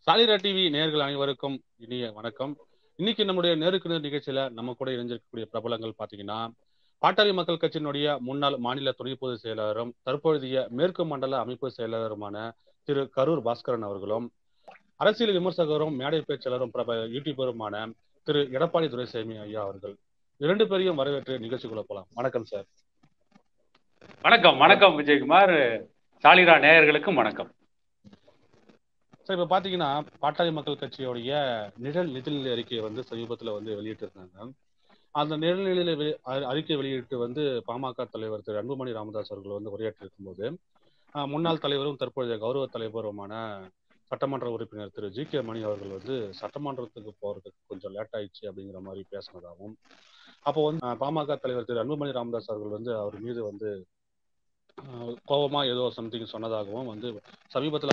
சாலிரா TV நேயர்கள் அனைவருக்கும் இனிய வணக்கம். இன்னைக்கு நம்முடைய நேருக்கு நேர் நிகழ்ச்சியில நம்ம கூட இணைஞ்சிருக்கக்கூடிய பிரபலங்கள் பாத்தீங்கன்னா, பாட்டாளி மக்கள் கட்சியினுடைய முன்னாள் மாநில துணை பொதுச் செயலாளரும் தற்பொழுதைய மேற்கு மண்டல அமைப்பு செயலாளருமான திரு கரூர் பாஸ்கரன் அவர்களும், அரசியல் விமர்சகரும் மேடை பேச்சாளரும் யூடியூபருமான திரு எடப்பாடி துரைசாமி ஐயா அவர்கள் இரண்டு பேரையும் வரவேற்று நிகழ்ச்சிக்குள்ள போலாம். வணக்கம் சார். வணக்கம். வணக்கம் விஜயகுமார். சாலிரா நேயர்களுக்கும் வணக்கம். சார், இப்ப பாத்தீங்கன்னா பாட்டாளி மக்கள் கட்சியோடைய நிதிநிலை அறிக்கையை சமீபத்துல வெளியிட்டிருந்தாங்க. அந்த நிதிநிலை அறிக்கை வெளியிட்டு பாமக தலைவர் திரு அன்புமணி ராமதாஸ் அவர்கள் உரையாற்றி இருக்கும்போது, முன்னாள் தலைவரும் தற்போதைய கௌரவ தலைவருமான சட்டமன்ற உறுப்பினர் திரு ஜி.கே. மணி அவர்கள் சட்டமன்றத்துக்கு போறதுக்கு கொஞ்சம் லேட் ஆயிடுச்சு அப்படிங்கிற மாதிரி பேசினதாகவும், அப்போ பாமக தலைவர் திரு அன்புமணி ராமதாஸ் அவர்கள் அவர் மீது கோபமா ஏதோ சம்திங் சொன்னதாகவும் சமீபத்துல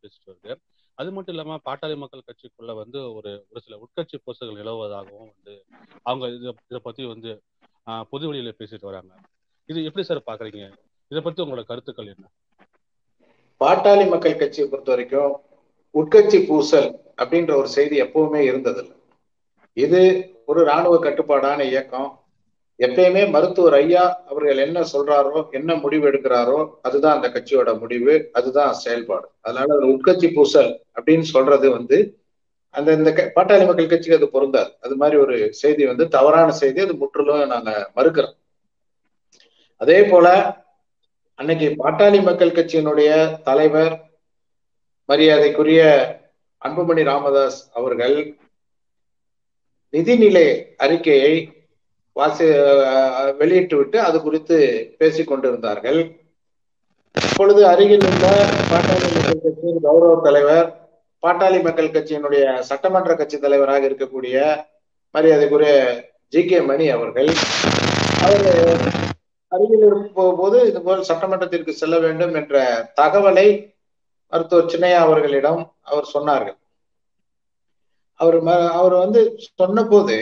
பேசிட்டு வருது. அது மட்டும் இல்லாம பாட்டாளி மக்கள் கட்சிக்குள்ள ஒரு சில உட்கட்சி பூசல்கள் நிலவுவதாகவும் அவங்க இதை பத்தி பொது வெளியில பேசிட்டு வராங்க. இது எப்படி சார் பாக்குறீங்க? இதை பத்தி உங்களோட கருத்துக்கள் என்ன? பாட்டாளி மக்கள் கட்சியை பொறுத்த வரைக்கும் உட்கட்சி பூசல் அப்படின்ற ஒரு செய்தி எப்பவுமே இருந்ததில்லை. இது ஒரு இராணுவ கட்டுப்பாடான இயக்கம். எப்பயுமே மருத்துவர் ஐயா அவர்கள் என்ன சொல்றாரோ, என்ன முடிவு எடுக்கிறாரோ, அதுதான் அந்த கட்சியோட முடிவு, அதுதான் செயல்பாடு. அதனால ஒரு உட்கட்சி பூசல் அப்படின்னு சொல்றது அந்த இந்த பாட்டாளி மக்கள் கட்சிக்கு அது பொருந்தாது. அது மாதிரி ஒரு செய்தி தவறான செய்தி. அது முற்றிலும் நாங்க மறுக்கிறோம். அதே போல அன்னைக்கு பாட்டாளி மக்கள் கட்சியினுடைய தலைவர் மரியாதைக்குரிய அன்புமணி ராமதாஸ் அவர்கள் நிதிநிலை அறிக்கையை வெளியிட்டு விட்டு அது குறித்து பேசிக் கொண்டிருந்தார்கள். இப்பொழுது அருகில் உள்ள பாட்டாளி மக்கள் கட்சியின் கௌரவ தலைவர், பாட்டாளி மக்கள் கட்சியினுடைய சட்டமன்ற கட்சி தலைவராக இருக்கக்கூடிய மரியாதைக்குரிய ஜி.கே. மணி அவர்கள் அருகில் இருக்கும் போது இதுபோல் சட்டமன்றத்திற்கு செல்ல வேண்டும் என்ற தகவலை மருத்துவர் சின்னையா அவர்களிடம் அவர் சொன்னார்கள். அவர் சொன்ன போது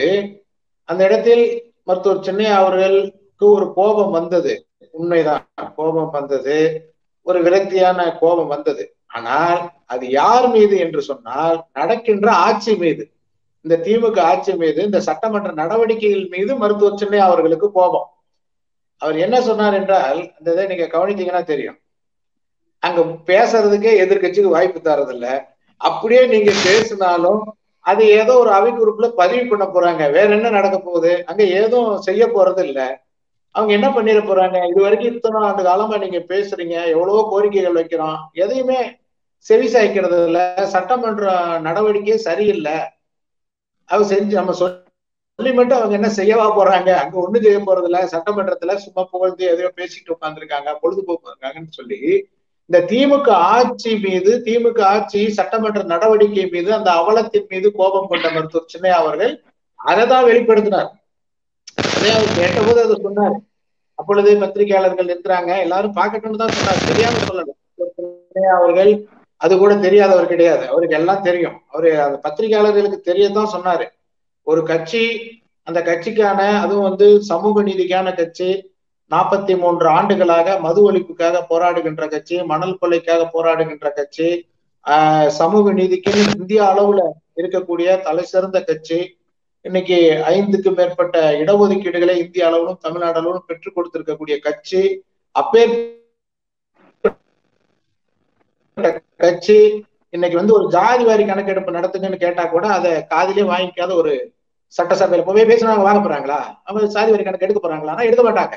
அந்த இடத்தில் மருத்துவர் சின்னையா அவர்களுக்கு ஒரு கோபம் வந்தது. உண்மைதான், கோபம் வந்தது, ஒரு விரக்தியான கோபம் வந்தது. ஆனால் அது யார் மீது என்று சொன்னால், நடக்கின்ற ஆட்சி மீது, இந்த திமுக ஆட்சி மீது, இந்த சட்டமன்ற நடவடிக்கைகள் மீது மருத்துவர் சின்னையா அவர்களுக்கு கோபம். அவர் என்ன சொன்னார் என்றால், அந்த இதை நீங்க கவனித்தீங்கன்னா தெரியும், அங்க பேசுறதுக்கே எதிர்கட்சிக்கு வாய்ப்பு தரதில்லை. அப்படியே நீங்க பேசினாலும் அது ஏதோ ஒரு அவை குரூப்ல பதிவு பண்ண போறாங்க. வேற என்ன நடக்க போகுது? அங்க ஏதும் செய்ய போறது இல்ல. அவங்க என்ன பண்ணிட போறாங்க? இது வரைக்கும் இத்தனை ஆண்டு காலமா நீங்க பேசுறீங்க, எவ்வளவோ கோரிக்கைகள் வைக்கிறோம், எதையுமே செவி சாய்க்கிறது இல்ல. சட்டமன்ற நடவடிக்கையே சரியில்லை. அவங்க செஞ்சு நம்ம சொல்லி மட்டும் அவங்க என்ன செய்யவா போறாங்க? அங்க ஒண்ணும் செய்ய போறது இல்ல. சட்டமன்றத்துல சும்மா புகழ்ந்து எதையோ பேசிட்டு உட்காந்துருக்காங்க, பொழுதுபோக்கு இருக்காங்கன்னு சொல்லி இந்த திமுக ஆட்சி மீது, திமுக ஆட்சி சட்டமன்ற நடவடிக்கை மீது, அந்த அவலத்தின் மீது கோபம் கொண்ட மருத்துவர் சின்னையா அவர்கள் அதைதான் வெளிப்படுத்தினார். அதே அவர் கேட்டபோது அதை சொன்னார். அப்பொழுது பத்திரிகையாளர்கள் இருக்கிறாங்க, எல்லாரும் பார்க்கட்டும்னு தான் சொன்னார், தெரியாம சொல்லல. சின்னையா அவர்கள் அது கூட தெரியாதவர் கிடையாது, அவருக்கு எல்லாம் தெரியும். அவரு அந்த பத்திரிகையாளர்களுக்கு தெரியத்தான் சொன்னாரு. ஒரு கட்சி, அந்த கட்சிக்கான, அதுவும் சமூக நீதிக்கான கட்சி, 43 ஆண்டுகளாக மது ஒழிப்புக்காக போராடுகின்ற கட்சி, மணல் கொள்ளைக்காக போராடுகின்ற கட்சி, சமூக நீதிக்கு இந்திய அளவுல இருக்கக்கூடிய தலை சிறந்த கட்சி, இன்னைக்கு 5க்கும் மேற்பட்ட இடஒதுக்கீடுகளை இந்திய அளவிலும் தமிழ்நாடு அளவிலும் பெற்றுக் கொடுத்திருக்கக்கூடிய கட்சி, கட்சி இன்னைக்கு ஒரு ஜாதி வாரி கணக்கெடுப்பு நடத்துங்கன்னு கேட்டா கூட அதை காதிலே வாங்கிக்காத ஒரு சட்டசபையில போய் பேசினாங்க. வாங்க போறாங்களா? அவங்க சாதி வாரி கணக்கு எடுக்க போறாங்களா? ஆனா எடுக்க மாட்டாங்க.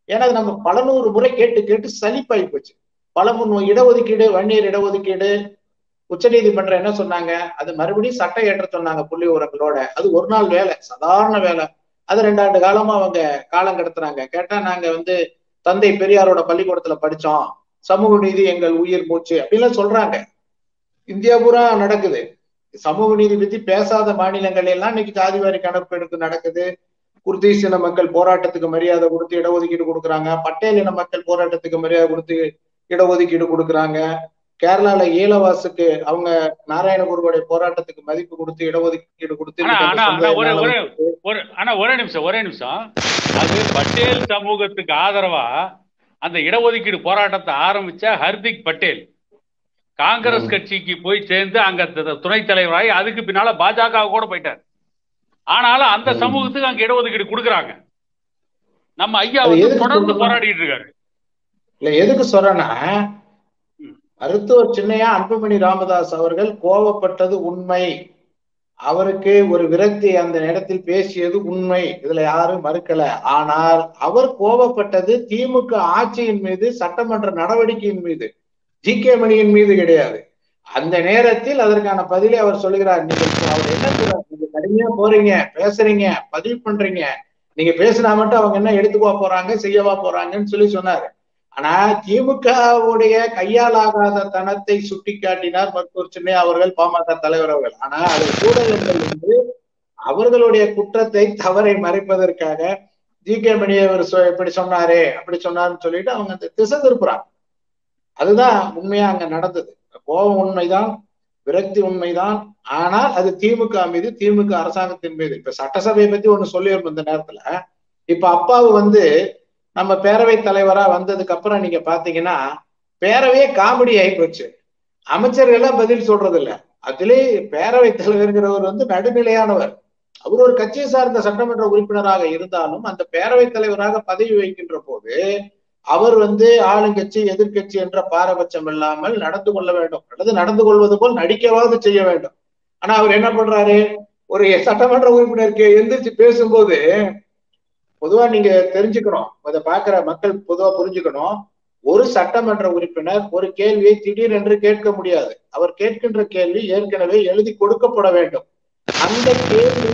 ஏன்னா அது நம்ம பல நூறு முறை கேட்டு கேட்டு சலிப்பாகி போச்சு. பல இடஒதுக்கீடு, வன்னியர் இடஒதுக்கீடு, உச்ச நீதிமன்றம் என்ன சொன்னாங்க? அது மறுபடியும் சட்டம் ஏற்ற சொன்னாங்க புள்ளி உரங்களோட. அது ஒரு நாள் வேலை, சாதாரண வேலை. அது 2 ஆண்டு காலமா அவங்க காலம் கடத்துறாங்க. கேட்டா நாங்க தந்தை பெரியாரோட பள்ளிக்கூடத்துல படிச்சோம், சமூக நீதி எங்கள் உயிர் மூச்சு அப்படின்லாம் சொல்றாங்க. இந்தியா பூரா நடக்குது. சமூக நீதி பத்தி பேசாத மாநிலங்கள் எல்லாம் இன்னைக்கு ஜாதிவாரி கணக்கெடுப்பு நடக்குது. குர்தீசின மக்கள் போராட்டத்துக்கு மரியாதை கொடுத்து இடஒதுக்கீடு கொடுக்குறாங்க. பட்டேல் இன மக்கள் போராட்டத்துக்கு மரியாதை கொடுத்து இடஒதுக்கீடு கொடுக்குறாங்க. கேரளால ஈழவாசுக்கு அவங்க நாராயணகுருவுடைய போராட்டத்துக்கு மதிப்பு கொடுத்து இடஒதுக்கீடு கொடுத்து. ஒரே நிமிஷம். அது பட்டேல் சமூகத்துக்கு ஆதரவா அந்த இடஒதுக்கீடு போராட்டத்தை ஆரம்பிச்ச ஹர்திக் பட்டேல். காங்கிரஸ் கட்சிக்கு போய் சேர்ந்து அங்க துணைத் தலைவராகி அதுக்கு பின்னால பாஜக கூட போயிட்டார். ஆனாலும் அந்த சமூகத்துக்கு அங்க இடஒதுக்கீடு கொடுக்குறாங்க. நம்ம ஐயா வந்து தொடர்ந்து போராடிட்டு இருக்காரு. இல்ல எதுக்கு சொல்றேன்னா, மருத்துவர் சின்னையா அன்புமணி ராமதாஸ் அவர்கள் கோபப்பட்டது உண்மை, அவருக்கு ஒரு விரக்தி அந்த நேரத்தில் பேசியது உண்மை, இதுல யாரும் மறுக்கல. ஆனால் அவர் கோபப்பட்டது திமுக ஆட்சியின் மீது, சட்டமன்ற நடவடிக்கையின் மீது, ஜி.கே. மணியின் மீது கிடையாது. அந்த நேரத்தில் அதற்கான பதிலை அவர் சொல்லுகிறார். நீங்க அவர் என்ன சொல்றாரு, நீங்க கடுமையா போறீங்க, பேசுறீங்க, பதிவு பண்றீங்க, நீங்க பேசினா மட்டும் அவங்க என்ன எடுத்துக்கவா போறாங்க, செய்யவா போறாங்கன்னு சொன்னாரு. ஆனா திமுகவுடைய கையாலாகாத தனத்தை சுட்டி காட்டினார் மருத்துவர் சின்னையா அவர்கள், பாமக தலைவர் அவர்கள். ஆனா அது ஊடகங்கள் வந்து அவர்களுடைய குற்றத்தை, தவறை மறைப்பதற்காக ஜி.கே. மணி அவர் இப்படி சொன்னாரு அப்படி சொன்னாருன்னு சொல்லிட்டு அவங்க திசை திருப்புறாங்க. அதுதான் உண்மையா அங்க நடந்தது. கோபம் உண்மைதான், விரக்தி உண்மைதான். ஆனால் அது திமுக மீது, திமுக அரசாங்கத்தின் மீது. இப்ப சட்டசபையை பத்தி ஒண்ணு சொல்லியிருந்தோம் இந்த நேரத்துல. இப்ப அப்பாவு வந்து நம்ம பேரவை தலைவரா வந்ததுக்கு அப்புறம் நீங்க பாத்தீங்கன்னா பேரவையே காமெடி ஆகி போச்சு. அமைச்சர்கள் எல்லாம் பதில் சொல்றது இல்ல. அதிலே பேரவை தலைவர்கிறவர் வந்து நடுநிலையானவர். அவர் ஒரு கட்சியை சார்ந்த சட்டமன்ற உறுப்பினராக இருந்தாலும் அந்த பேரவை தலைவராக பதவி வகிக்கின்ற போது அவர் வந்து ஆளுங்கட்சி எதிர்கட்சி என்ற பாரபட்சம் இல்லாமல் நடந்து கொள்ள வேண்டும், அல்லது நடந்து கொள்வது போல் நடிக்கவாவது செய்ய வேண்டும். ஆனா அவர் என்ன பண்றாரு, ஒரு சட்டமன்ற உறுப்பினருக்கு எந்திரிச்சு பேசும்போது, பொதுவா நீங்க தெரிஞ்சுக்கணும், அதை பாக்குற மக்கள் பொதுவா புரிஞ்சுக்கணும், ஒரு சட்டமன்ற உறுப்பினர் ஒரு கேள்வியை திடீரென்று கேட்க முடியாது. அவர் கேட்கின்ற கேள்வி ஏற்கனவே எழுதி கொடுக்கப்பட வேண்டும். அந்த கேள்வி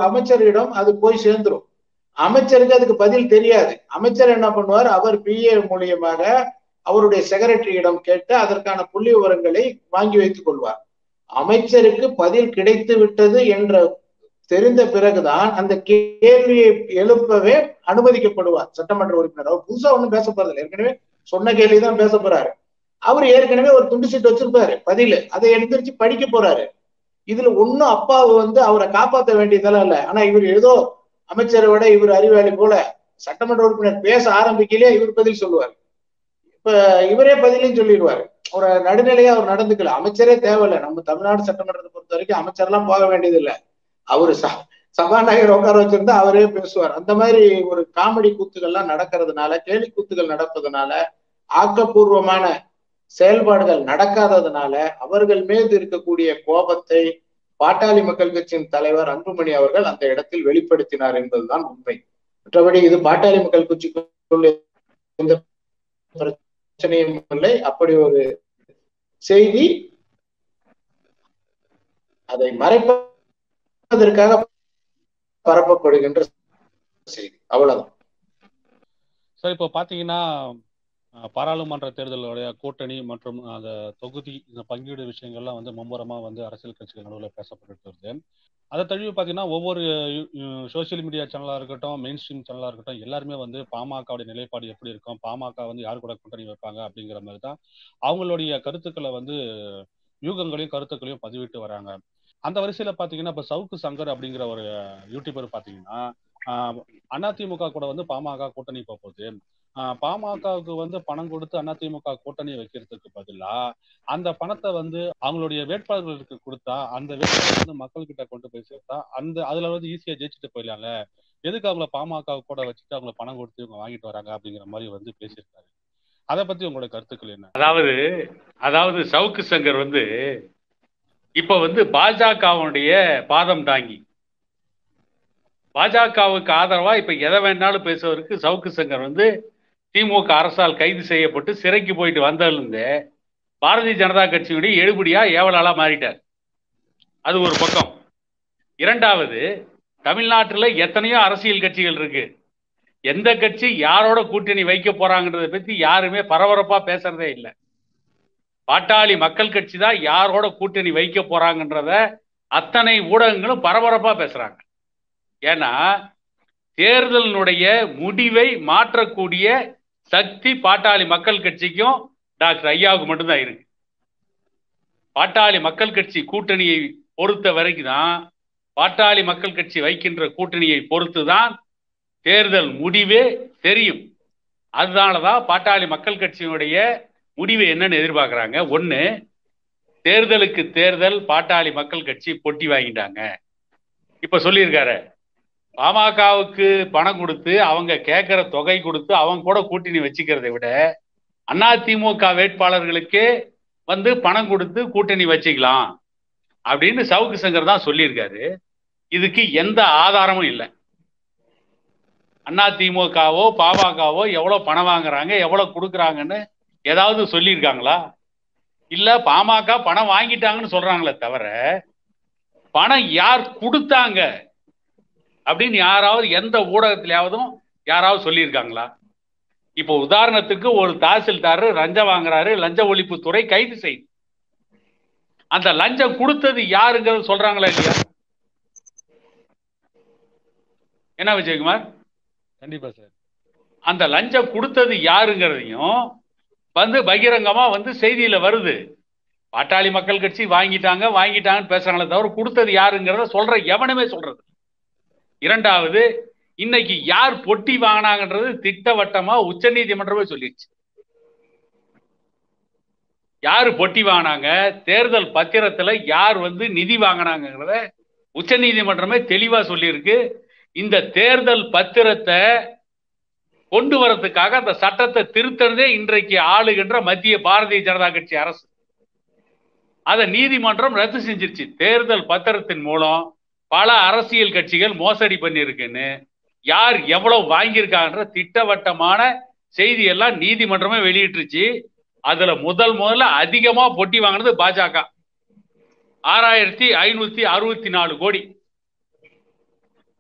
அமைச்சரிடம் அது போய் சேர்ந்துரும். அமைச்சருக்கு அதுக்கு பதில் தெரியாது. அமைச்சர் என்ன பண்ணுவார், அவர் பிஏ மூலியமாக அவருடைய செக்ரட்டரியிடம் கேட்டு அதற்கான புள்ளி விவரங்களை வாங்கி வைத்துக் கொள்வார். அமைச்சருக்கு பதில் கிடைத்து விட்டது என்ற தெரிந்த பிறகுதான் அந்த கேள்வியை எழுப்பவே அனுமதிக்கப்படுவார் சட்டமன்ற உறுப்பினர். அவர் புதுசா ஒண்ணும் பேச போறதில்லை, ஏற்கனவே சொன்ன கேள்விதான் பேச போறாரு. அவர் ஏற்கனவே ஒரு துண்டு சீட்டு வச்சிருப்பாரு பதில், அதை எழுந்திரிச்சு படிக்க போறாரு. இதுல ஒன்னும் அப்பாவு வந்து அவரை காப்பாற்ற வேண்டியதெல்லாம் இல்ல. ஆனா இவர் ஏதோ அமைச்சரை விட இவர் அறிவாளி போல சட்டமன்ற உறுப்பினர் பேச ஆரம்பிக்கலையே இவர் பதில் சொல்லுவார். இப்ப இவரே பதிலையும் சொல்லிடுவாரு. ஒரு நடுநிலையா அவர் நடந்துக்கல. அமைச்சரே தேவையில்லை. நம்ம தமிழ்நாடு சட்டமன்றத்தை பொறுத்த வரைக்கும் அமைச்சர்லாம் போக வேண்டியது இல்லை. அவரு சபாநாயகர் உட்கார வச்சிருந்தா அவரே பேசுவார். அந்த மாதிரி ஒரு காமெடி கூத்துகள்லாம் நடக்கிறதுனால, கேலி கூத்துகள் நடப்பதனால, ஆக்கப்பூர்வமான செயல்பாடுகள் நடக்காததுனால அவர்கள் மீது இருக்கக்கூடிய கோபத்தை பாட்டாளி மக்கள் கட்சியின் தலைவர் அன்புமணி அவர்கள் அந்த இடத்தில் வெளிப்படுத்தினார் என்பதுதான் உண்மை. மற்றபடி இது பாட்டாளி மக்கள் கட்சிக்குள்ள எந்த பிரச்சனையும் இல்லை. அப்படி ஒரு செய்தி அதை மறைப்பதற்காக பரப்பப்படுகின்ற செய்தி, அவ்வளவுதான். சார், இப்போ பாத்தீங்கன்னா பாராளுமன்ற தேர்தலுடைய கூட்டணி மற்றும் அந்த தொகுதி இந்த பங்கீடு விஷயங்கள்லாம் வந்து மும்முரமா வந்து அரசியல் கட்சிகள் நடுவில் பேசப்பட்டு வருது. அதை தழுவி பார்த்தீங்கன்னா ஒவ்வொரு சோசியல் மீடியா சேனலாக இருக்கட்டும், மெயின் ஸ்ட்ரீம் சேனலாக இருக்கட்டும், எல்லாருமே வந்து பாமகவுடைய நிலைப்பாடு எப்படி இருக்கும், பாமக வந்து யார் கூட கூட்டணி வைப்பாங்க அப்படிங்கிற மாதிரி தான் அவங்களுடைய கருத்துக்களை வந்து யூகங்களையும் கருத்துக்களையும் பதிவிட்டு வராங்க. அந்த வரிசையில பாத்தீங்கன்னா இப்ப சவுக்கு சங்கர் அப்படிங்கிற ஒரு யூடியூபர் பாத்தீங்கன்னா அதிமுக கூட வந்து பாமக கூட்டணி போகுது, பாமகவுக்கு வந்து பணம் கொடுத்து அதிமுக கூட்டணியை வைக்கிறதுக்கு பதிலா அந்த பணத்தை வந்து அவங்களுடைய வேட்பாளர்களுக்கு கொடுத்தா அந்த வேட்பாளர் வந்து மக்கள் கிட்ட கொண்டு போய் சேர்த்தா அதுல வந்து ஈஸியா ஜெயிச்சுட்டு போயிடலாங்க, எதுக்கு அவங்கள பாமக கூட வச்சுட்டு அவங்களை பணம் கொடுத்து இவங்க வாங்கிட்டு வராங்க அப்படிங்கிற மாதிரி வந்து பேசியிருக்காரு. அதை பத்தி உங்களோட கருத்துக்கள் என்ன? அதாவது சவுக்கு சங்கர் வந்து இப்ப வந்து பாஜகவுடைய பாதம் தாங்கி பாஜகவுக்கு ஆதரவா இப்ப எதை வேணாலும் பேசுவதற்கு சவுக்கு சங்கர் வந்து திமுக அரசால் கைது செய்யப்பட்டு சிறைக்கு போயிட்டு வந்ததுலேருந்து பாரதிய ஜனதா கட்சியுடைய எடுபடியா ஏவலாளா மாறிட்டார். அது ஒரு பக்கம். இரண்டாவது, தமிழ்நாட்டில் எத்தனையோ அரசியல் கட்சிகள் இருக்கு, எந்த கட்சி யாரோட கூட்டணி வைக்க போறாங்கன்றதை பத்தி யாருமே பரபரப்பா பேசுறதே இல்லை. பாட்டாளி மக்கள் கட்சி தான் யாரோட கூட்டணி வைக்க போறாங்கன்றத அத்தனை ஊடகங்களும் பரபரப்பா பேசுறாங்க. ஏன்னா தேர்தலினுடைய முடிவை மாற்றக்கூடிய சக்தி பாட்டாளி மக்கள் கட்சிக்கும் டாக்டர் ஐயாவுக்கு மட்டும்தான் இருக்கு. பாட்டாளி மக்கள் கட்சி கூட்டணியை பொறுத்த வரைக்கும் தான், பாட்டாளி மக்கள் கட்சி வைக்கின்ற கூட்டணியை பொறுத்து தான் தேர்தல் முடிவே தெரியும். அதனாலதான் பாட்டாளி மக்கள் கட்சியினுடைய முடிவு என்னன்னு எதிர்பார்க்கறாங்க. ஒண்ணு, தேர்தலுக்கு தேர்தல் பாட்டாளி மக்கள் கட்சி பொட்டி வாங்கிட்டாங்க. இப்ப சொல்லியிருக்காரு, பாமகவுக்கு பணம் கொடுத்து அவங்க கேட்கிற தொகை கொடுத்து அவங்க கூட கூட்டணி வச்சுக்கிறதை விட அதிமுக வேட்பாளர்களுக்கே வந்து பணம் கொடுத்து கூட்டணி வச்சுக்கலாம் அப்படின்னு சவுக்கு சங்கர் தான் சொல்லியிருக்காரு. இதுக்கு எந்த ஆதாரமும் இல்லை. அதிமுகவோ பாமகவோ எவ்வளவு பணம் வாங்குறாங்க, எவ்வளவு கொடுக்குறாங்கன்னு ஏதாவது சொல்லியிருக்காங்களா? இல்ல பாமக பணம் வாங்கிட்டாங்கன்னு சொல்றாங்களே தவிர பணம் யார் கொடுத்தாங்க அப்படின்னு யாராவது எந்த ஊடகத்திலாவதும் யாராவது சொல்லியிருக்காங்களா? இப்போ உதாரணத்துக்கு ஒரு தாசில்தார் லஞ்சம் வாங்குறாரு, லஞ்ச ஒழிப்புத்துறை கைது செய்யுது. அந்த லஞ்சம் கொடுத்தது யாருங்கிறது சொல்றாங்களா இல்லையா? என்ன விஜயகுமார்? கண்டிப்பா சார். அந்த லஞ்சம் கொடுத்தது யாருங்கிறதையும் வந்து பகிரங்கமா வந்து செய்தியில வருது. பாட்டாளி மக்கள் கட்சி வாங்கிட்டாங்கன்னு பேசுறாங்களே தவிர கொடுத்தது யாருங்கிறத சொல்ற எவனுமே சொல்றது. இரண்டாவது, இன்னைக்கு யார் பொட்டி வாங்கினாங்கன்றது திட்டவட்டமா உச்ச நீதிமன்றமே சொல்லிடுச்சு. யாரு பொட்டி வாங்கினாங்க, தேர்தல் பத்திரத்துல யார் வந்து நிதி வாங்கினாங்கிறத உச்ச நீதிமன்றமே தெளிவா சொல்லியிருக்கு. இந்த தேர்தல் பத்திரத்தை கொண்டு வரதுக்காக அந்த சட்டத்தை திருத்தறதே இன்றைக்கு ஆளுகின்ற மத்திய பாரதிய ஜனதா கட்சி அரசு. அதை நீதிமன்றம் ரத்து செஞ்சிருச்சு. தேர்தல் பத்திரத்தின் மூலம் பல அரசியல் கட்சிகள் மோசடி பண்ணிருக்குன்னு, யார் எவ்வளவு வாங்கியிருக்காங்கன்ற திட்டவட்டமான செய்தி எல்லாம் நீதிமன்றமே வெளியிட்டுருச்சு. அதுல முதல்ல அதிகமா பொட்டி வாங்கினது பாஜக, 6564 கோடி.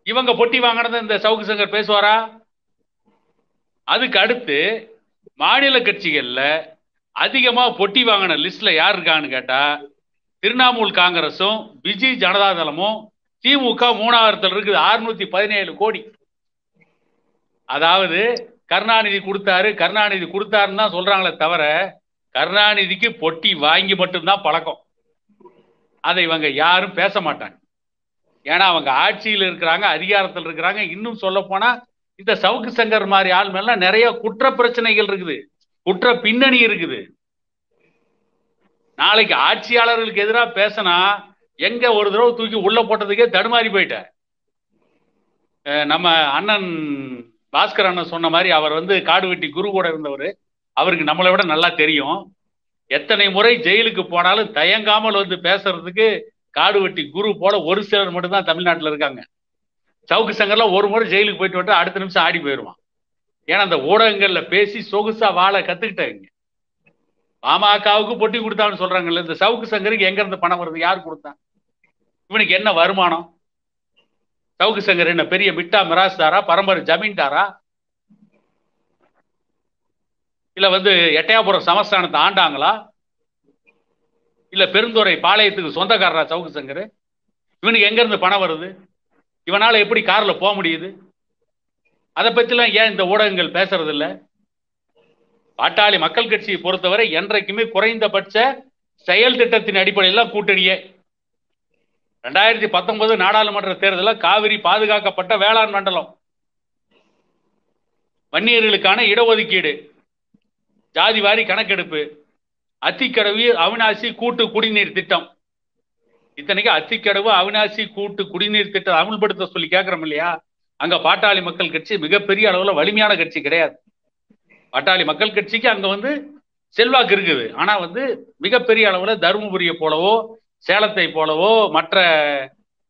இவங்க பொட்டி வாங்கினது இந்த சவுக்கு சங்கர் பேசுவாரா? அதுக்கு அடுத்து மாநில கட்சிகள்ல அதிகமா பொட்டி வாங்கின லிஸ்ட்ல யார் இருக்கான்னு கேட்டா திரிணாமுல் காங்கிரஸும் பிஜு ஜனதா தளமும் திமுக 3வது இருக்குது, 617 கோடி. அதாவது கருணாநிதி கொடுத்தாருன்னு தான் சொல்றாங்களே தவிர கருணாநிதிக்கு பொட்டி வாங்கி மட்டும்தான் பழக்கம். அதை இவங்க யாரும் பேச மாட்டாங்க. ஏன்னா அவங்க ஆட்சியில் இருக்கிறாங்க, அதிகாரத்தில் இருக்கிறாங்க. இன்னும் சொல்ல போனா இந்த சவுக்கு சங்கர் மாதிரி ஆள் மேல நிறைய குற்ற பிரச்சனைகள் இருக்குது, குற்ற பின்னணி இருக்குது. நாளைக்கு ஆட்சியாளர்களுக்கு எதிராக பேசினா எங்க ஒரு தடவை தூக்கி உள்ள போட்டதுக்கே தடுமாறி போயிட்ட. நம்ம அண்ணன் பாஸ்கர் அண்ணன் சொன்ன மாதிரி அவர் வந்து காடு வெட்டி குரு கூட இருந்தவர். அவருக்கு நம்மளை விட நல்லா தெரியும். எத்தனை முறை ஜெயிலுக்கு போனாலும் தயங்காமல் வந்து பேசுறதுக்கு காடு வெட்டி குரு போல ஒரு சிலர் மட்டும்தான் தமிழ்நாட்டில் இருக்காங்க. சவுக்கு சங்கர்ல ஒரு முறை ஜெயிலுக்கு போயிட்டு வந்து அடுத்த நிமிஷம் ஆடி போயிடுவான். ஏன்னா அந்த ஊடகங்கள்ல பேசி சொகுசா வாழ கத்துக்கிட்டாங்க. பாமகவுக்கு பொட்டி கொடுத்தான்னு சொல்றாங்கல்ல, இந்த சவுக்கு சங்கருக்கு எங்க இருந்து பணம் வருது, யார் கொடுத்தா? இவனுக்கு என்ன வருமானம்? சவுக்கு சங்கர் என்ன பெரிய மிட்டா மிராஸ்தாரா, பரம்பரை ஜமீன்தாரா? இல்ல வந்து எட்டயாபுரம் சமஸ்தானத்தை ஆண்டாங்களா? இல்ல பெருந்துறை பாளையத்துக்கு சொந்தக்காரரா சவுக்கு சங்கர்? இவனுக்கு எங்க இருந்து பணம் வருது? இவனால எப்படி கார்ல போக முடியுது? அதை பத்திலாம் ஏன் இந்த ஊடகங்கள் பேசுறது இல்ல? பாட்டாளி மக்கள் கட்சியை பொறுத்தவரை என்றைக்குமே குறைந்தபட்ச செயல் திட்டத்தின் அடிப்படையில் கூட்டணியே. 2019 நாடாளுமன்ற தேர்தலில் காவிரி பாதுகாக்கப்பட்ட வேளாண் மண்டலம், வன்னியர்களுக்கான இடஒதுக்கீடு, ஜாதிவாரி கணக்கெடுப்பு, அத்திக்கடவு அவிநாசி கூட்டு குடிநீர் திட்டம். இத்தனைக்கு அத்திக்கடவு அவிநாசி கூட்டு குடிநீர் திட்டம் அமல்படுத்த சொல்லி கேட்கிறோம் இல்லையா? அங்க பாட்டாளி மக்கள் கட்சி மிகப்பெரிய அளவுல வலிமையான கட்சி கிடையாது. பாட்டாளி மக்கள் கட்சிக்கு அங்க வந்து செல்வாக்கு இருக்குது. ஆனா வந்து மிகப்பெரிய அளவுல தருமபுரியை போலவோ சேலத்தை போலவோ மற்ற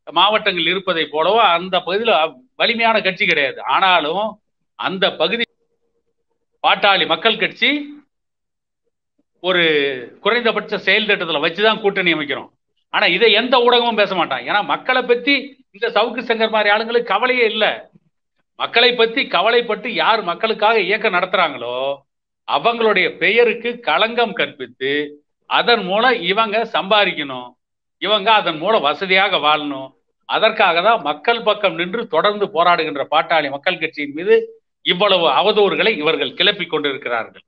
மாவட்டங்கள் இருப்பதை போலவோ அந்த பகுதியில் வலிமையான கட்சி கிடையாது. ஆனாலும் அந்த பகுதி பாட்டாளி மக்கள் கட்சி ஒரு குறைந்தபட்ச செயல் திட்டத்தில் வச்சுதான் கூட்டணி அமைக்கிறோம். ஆனா இதை எந்த ஊடகமும் பேச மாட்டான். ஏன்னா மக்களை பத்தி இந்த சவுக்கு சங்கர் மாதிரி ஆளுங்களுக்கு கவலையே இல்லை. மக்களை பத்தி கவலைப்பட்டு யார் மக்களுக்காக இயக்கம் நடத்துறாங்களோ அவங்களுடைய பெயருக்கு களங்கம் கற்பித்து அதன் மூலம் இவங்க சம்பாதிக்கணும், இவங்க அதன் மூலம் வசதியாக வாழணும். அதற்காக தான் மக்கள் பக்கம் நின்று தொடர்ந்து போராடுகின்ற பாட்டாளி மக்கள் கட்சியின் மீது இவ்வளவு அவதூறுகளை இவர்கள் கிளப்பி கொண்டிருக்கிறார்கள்.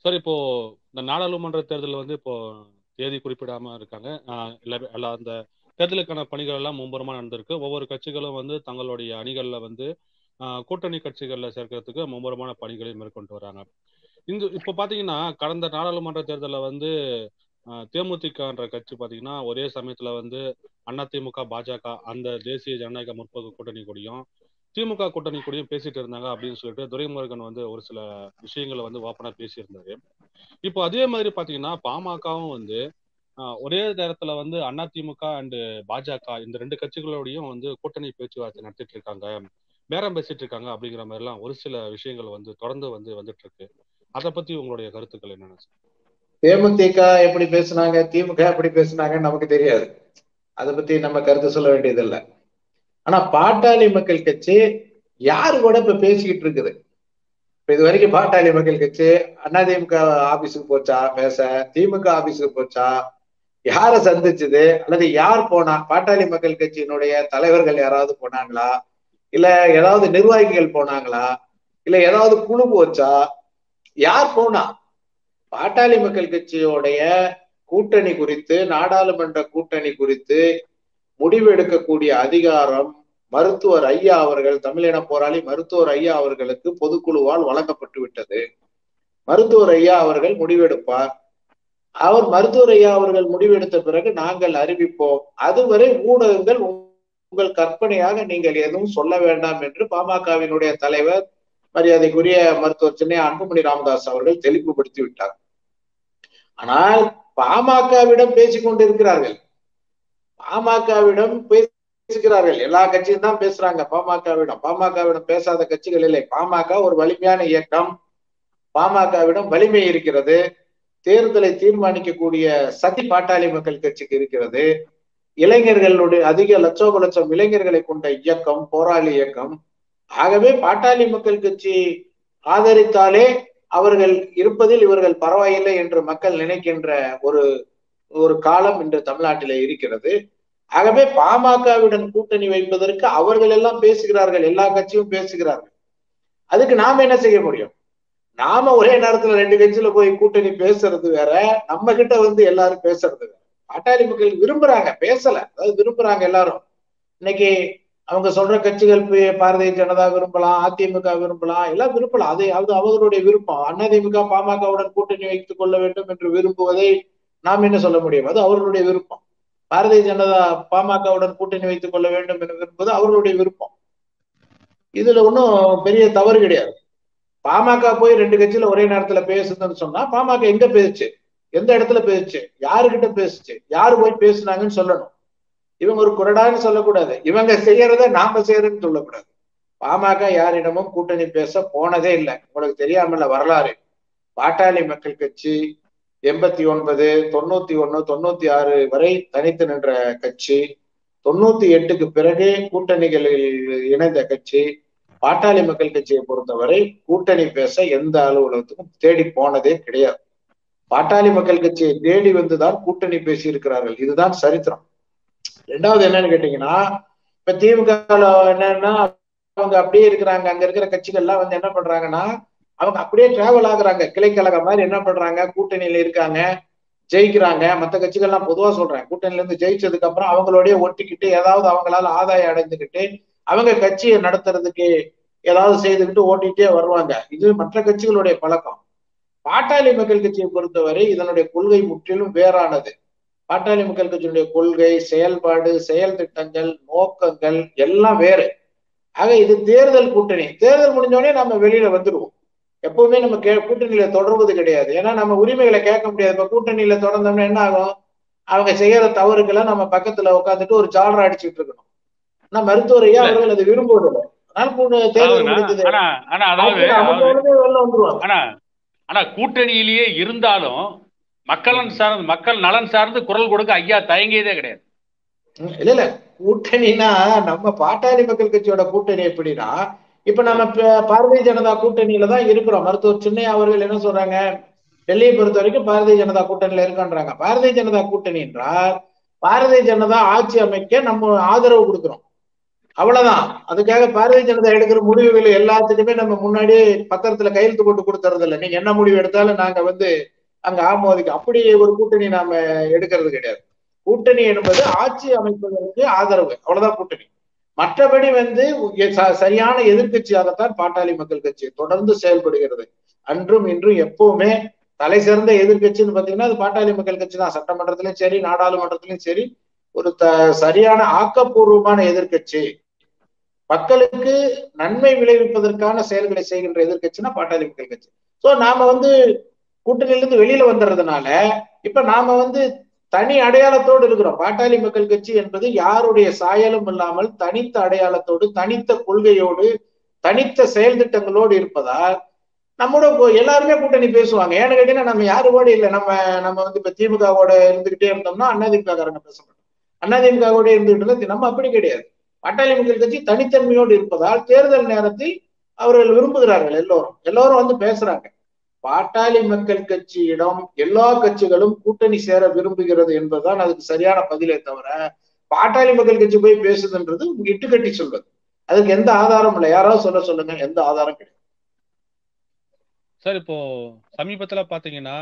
சார், இப்போ இந்த நாடாளுமன்ற தேர்தல் வந்து இப்போ தேதி குறிப்பிடாம இருக்காங்க. அந்த தேர்தலுக்கான பணிகள் எல்லாம் மும்முரமா நடந்திருக்கு. ஒவ்வொரு கட்சிகளும் வந்து தங்களுடைய அணிகள்ல வந்து கூட்டணி கட்சிகள்ல சேர்க்கறதுக்கு மும்முரமான பணிகளை மேற்கொண்டு வராங்க. இப்ப பாத்தீங்கன்னா கடந்த நாடாளுமன்ற தேர்தல்ல வந்து தேமுதிகன்ற கட்சி பாத்தீங்கன்னா ஒரே சமயத்துல வந்து அதிமுக பாஜக அந்த தேசிய ஜனநாயக முற்போக்கு கூட்டணி கூடயும் திமுக கூட்டணி கூடயும் பேசிட்டு இருந்தாங்க அப்படின்னு சொல்லிட்டு துரைமுருகன் வந்து ஒரு சில விஷயங்களை வந்து ஓப்பனா பேசியிருந்தாரு. இப்போ அதே மாதிரி பாத்தீங்கன்னா பாமகவும் வந்து ஒரே நேரத்துல வந்து அதிமுக அண்ட் பாஜக இந்த ரெண்டு கட்சிகளோடையும் வந்து கூட்டணி பேச்சுவார்த்தை நடத்திட்டு இருக்காங்க, பேரம் பேசிட்டு இருக்காங்க அப்படிங்கிற மாதிரி எல்லாம் ஒரு சில விஷயங்கள் வந்து தொடர்ந்து வந்துட்டு இருக்கு. அதை பத்தி உங்களுடைய கருத்துக்கள் என்னன்னு? தேமுதிக எப்படி பேசுனாங்க, திமுக எப்படி பேசுனாங்கன்னு நமக்கு தெரியாது. அதை பத்தி நம்ம கருத்து சொல்ல வேண்டியது இல்லை. ஆனா பாட்டாளி மக்கள் கட்சி யாரு கூட இப்ப பேசிக்கிட்டு இருக்குது? இப்ப இது வரைக்கும் பாட்டாளி மக்கள் கட்சி அதிமுக ஆபீஸுக்கு போச்சா பேச, திமுக ஆபீஸுக்கு போச்சா, யாரை சந்திச்சது, அல்லது யார் போனா? பாட்டாளி மக்கள் கட்சியினுடைய தலைவர்கள் யாராவது போனாங்களா, இல்ல ஏதாவது நிர்வாகிகள் போனாங்களா, இல்ல ஏதாவது குழு போச்சா, யார் போனா? பாட்டாளி மக்கள் கட்சியோடைய கூட்டணி குறித்து, நாடாளுமன்ற கூட்டணி குறித்து முடிவு எடுக்கக்கூடிய அதிகாரம் மருத்துவர் ஐயா அவர்கள், தமிழின போராளி மருத்துவர் ஐயா அவர்களுக்கு பொதுக்குழுவால் வழங்கப்பட்டு விட்டது. மருத்துவர் ஐயா அவர்கள் முடிவெடுப்பார். அவர் மருத்துவர் ஐயா அவர்கள் முடிவெடுத்த பிறகு நாங்கள் அறிவிப்போம். அதுவரை ஊடகங்கள் உங்கள் கற்பனையாக நீங்கள் எதுவும் சொல்ல வேண்டாம் என்று பாமகவினுடைய தலைவர் மரியாதைக்குரிய மருத்துவர் சின்னையா அன்புமணி ராமதாஸ் அவர்கள் தெளிவுபடுத்தி விட்டார். ஆனால் பாமகவிடம் பேசிக் கொண்டிருக்கிறார்கள். பாமகவிடம் பேசுகிறார்கள். எல்லா கட்சியும் தான் பேசுறாங்க பாமகவிடம் பேசாத கட்சிகள் இல்லை. பாமக ஒரு வலிமையான இயக்கம். பாமகவிடம் வலிமை இருக்கிறது. தேர்தலை தீர்மானிக்கக்கூடிய சக்தி பாட்டாளி மக்கள் கட்சிக்கு இருக்கிறது. இளைஞர்களுடைய அதிக லட்சம் இளைஞர்களை கொண்ட இயக்கம், போராளி இயக்கம். ஆகவே பாட்டாளி மக்கள் கட்சி ஆதரித்தாலே அவர்கள் இருப்பதில் இவர்கள் பரவாயில்லை என்று மக்கள் நினைக்கின்ற ஒரு காலம் இன்று தமிழ்நாட்டிலே இருக்கிறது. ஆகவே பாமகவுடன் கூட்டணி வைப்பதற்கு அவர்கள் எல்லாம் பேசுகிறார்கள், எல்லா கட்சியும் பேசுகிறார்கள். அதுக்கு நாம என்ன செய்ய முடியும்? நாம ஒரே நேரத்துல ரெண்டு கட்சியில போய் கூட்டணி பேசுறது வேற, நம்ம கிட்ட வந்து எல்லாரும் பேசுறது வேற. பாட்டாளி மக்கள் விரும்புறாங்க, பேசல, அதாவது விரும்புறாங்க எல்லாரும். இன்னைக்கு அவங்க சொல்ற கட்சிகள் பாரதிய ஜனதா விரும்பலாம், அதிமுக விரும்பலாம், எல்லாம் விரும்பலாம். அது அவர்களுடைய விருப்பம். அதிமுக பாமகவுடன் கூட்டணி வைத்துக் கொள்ள வேண்டும் என்று விரும்புவதை நாம் என்ன சொல்ல முடியும்? அது அவர்களுடைய விருப்பம். பாரதிய ஜனதா பாமகவுடன் கூட்டணி வைத்துக் கொள்ள வேண்டும் என்று விரும்புவது அவர்களுடைய விருப்பம். இதுல ஒன்றும் பெரிய தவறு கிடையாது. பாமக போய் ரெண்டு கட்சியில ஒரே நேரத்துல பேசுதுன்னு சொன்னா பாமக எங்க பேசுச்சு, எந்த இடத்துல பேசுச்சு, யாருக்கிட்ட பேசுச்சு, யாரு போய் பேசுனாங்கன்னு சொல்லணும். இவங்க ஒரு குரடான்னு சொல்லக்கூடாது, இவங்க செய்யறத நாம செய்யறதுன்னு சொல்லக்கூடாது. பாமக யாரிடமும் கூட்டணி பேச போனதே இல்லை. உங்களுக்கு தெரியாமல வரலாறு. பாட்டாளி மக்கள் கட்சி 89, 91, 96 வரை தனித்து நின்ற கட்சி. 98க்கு பிறகு கூட்டணிகளில் இணைந்த கட்சி. பாட்டாளி மக்கள் கட்சியை பொறுத்தவரை கூட்டணி பேச எந்த அலுவலகத்துக்கும் தேடி போனதே கிடையாது. பாட்டாளி மக்கள் கட்சியை தேடி வந்துதான் கூட்டணி பேசி இருக்கிறார்கள். இதுதான் சரித்திரம். ரெண்டாவது என்னன்னு கேட்டீங்கன்னா, இப்ப திமுக என்னன்னா அவங்க அப்படியே இருக்கிறாங்க. அங்க இருக்கிற கட்சிகள்லாம் வந்து என்ன பண்றாங்கன்னா, அவங்க அப்படியே டிராவல் ஆகுறாங்க. கிளைக்கழகம் மாதிரி என்ன பண்றாங்க, கூட்டணியில இருக்காங்க, ஜெயிக்கிறாங்க. மற்ற கட்சிகள்லாம் பொதுவா சொல்றேன், கூட்டணியில இருந்து ஜெயிச்சதுக்கு அப்புறம் அவங்களோடய ஒட்டிக்கிட்டு ஏதாவது அவங்களால ஆதாயம் அடைந்துக்கிட்டு அவங்க கட்சியை நடத்துறதுக்கு ஏதாவது செய்துக்கிட்டு ஓட்டிகிட்டே வருவாங்க. இது மற்ற கட்சிகளுடைய பழக்கம். பாட்டாளி மக்கள் கட்சியை பொறுத்தவரை இதனுடைய கொள்கை முற்றிலும் வேறானது. பாட்டாளி மக்கள் கட்சியினுடைய கொள்கை, செயல்பாடு, செயல் திட்டங்கள், நோக்கங்கள் எல்லாம் வேறு. ஆக இது தேர்தல் கூட்டணி. தேர்தல் முடிஞ்சோடனே நம்ம வெளியில வந்துடுவோம். எப்பவுமே நம்ம கூட்டணியில தொடர்வது கிடையாது. ஏன்னா நம்ம உரிமைகளை கேட்க முடியாது. இப்ப கூட்டணியில தொடர்ந்தோம்னா என்ன ஆகும்? அவங்க செய்யற தவறுகளை நம்ம பக்கத்துல உட்காந்துட்டு ஒரு ஜாலரா அடிச்சுட்டு இருக்கணும். ஆனா மருத்துவர் ஐயா அவர்கள் அதை விரும்புவதில்லை. தேர்தல் முடிஞ்சது ஆனா கூட்டணியிலேயே இருந்தாலும் மக்கள் நலன் சார்ந்து குரல் கொடுக்க ஐயா தயங்கியதே கிடையாது. இல்ல கூட்டணினா நம்ம பாட்டாளி மக்கள் கட்சியோட கூட்டணி எப்படின்னா, இப்ப நம்ம பாரதிய ஜனதா கூட்டணியில தான் இருக்கிறோம். மருத்துவர் சின்னையா அவர்கள் என்ன சொல்றாங்க, டெல்லியை பொறுத்த வரைக்கும் பாரதிய ஜனதா கூட்டணியில இருக்கான்றாங்க. பாரதிய ஜனதா கூட்டணி என்றால் பாரதிய ஜனதா ஆட்சி அமைக்க நம்ம ஆதரவு கொடுக்கிறோம், அவ்வளவுதான். அதுக்காக பாரதிய ஜனதா எடுக்கிற முடிவுகள் எல்லாத்துக்குமே நம்ம முன்னாடியே பத்திரத்துல கையெழுத்து போட்டு கொடுத்துறது இல்லை. நீங்க என்ன முடிவு எடுத்தாலும் நாங்க வந்து அங்க ஆமோதிக்க, அப்படி ஒரு கூட்டணி நாம எடுக்கிறது கிடையாது. கூட்டணி என்பது ஆட்சி அமைப்பதற்கு ஆதரவு, அவ்வளவுதான் கூட்டணி. மற்றபடி வந்து சரியான எதிர்கட்சியாகத்தான் பாட்டாளி மக்கள் கட்சி தொடர்ந்து செயல்படுகிறது. அன்றும் இன்றும் எப்பவுமே தலை சிறந்த எதிர்கட்சின்னு பாத்தீங்கன்னா அது பாட்டாளி மக்கள் கட்சி தான். சட்டமன்றத்திலும் சரி, நாடாளுமன்றத்திலும் சரி, ஒரு சரியான ஆக்கப்பூர்வமான எதிர்கட்சி, மக்களுக்கு நன்மை விளைவிப்பதற்கான செயல்களை செய்கின்ற எதிர்கட்சினா பாட்டாளி மக்கள் கட்சி. சோ நாம கூட்டணியிலிருந்து வெளியில வந்துடுறதுனால இப்ப நாம தனி அடையாளத்தோடு இருக்கிறோம். பாட்டாளி மக்கள் கட்சி என்பது யாருடைய சாயலும் இல்லாமல் தனித்த அடையாளத்தோடு, தனித்த கொள்கையோடு, தனித்த செயல் திட்டங்களோடு இருப்பதால் நம்மோட எல்லாருமே கூட்டணி பேசுவாங்க. ஏன்னு கேட்டீங்கன்னா நம்ம யாரு கூட இல்லை. நம்ம இப்ப திமுகவோட இருந்துகிட்டே இருந்தோம்னா அதிமுக காரங்க பேச மாட்டோம். அதிமுகவோட இருந்துகிட்டு நம்ம அப்படி கிடையாது. பாட்டாளி மக்கள் கட்சி தனித்தன்மையோடு இருப்பதால் தேர்தல் நேரத்தில் அவர்கள் விரும்புகிறார்கள். எல்லோரும் பேசுறாங்க. பாட்டாளி மக்கள் கட்சியிடம் எல்லா கட்சிகளும் கூட்டணி சேர விரும்புகிறது என்பதுதான் அதுக்கு சரியான பதிலே தவிர, பாட்டாளி மக்கள் கட்சி போய் பேசுதுன்றது இட்டுக்கட்டி சொல்வது. அதுக்கு எந்த ஆதாரம் இல்லை. யாராவது சொல்லுங்க, எந்த ஆதாரம் கிடையாது. சார், இப்போ சமீபத்துல பாத்தீங்கன்னா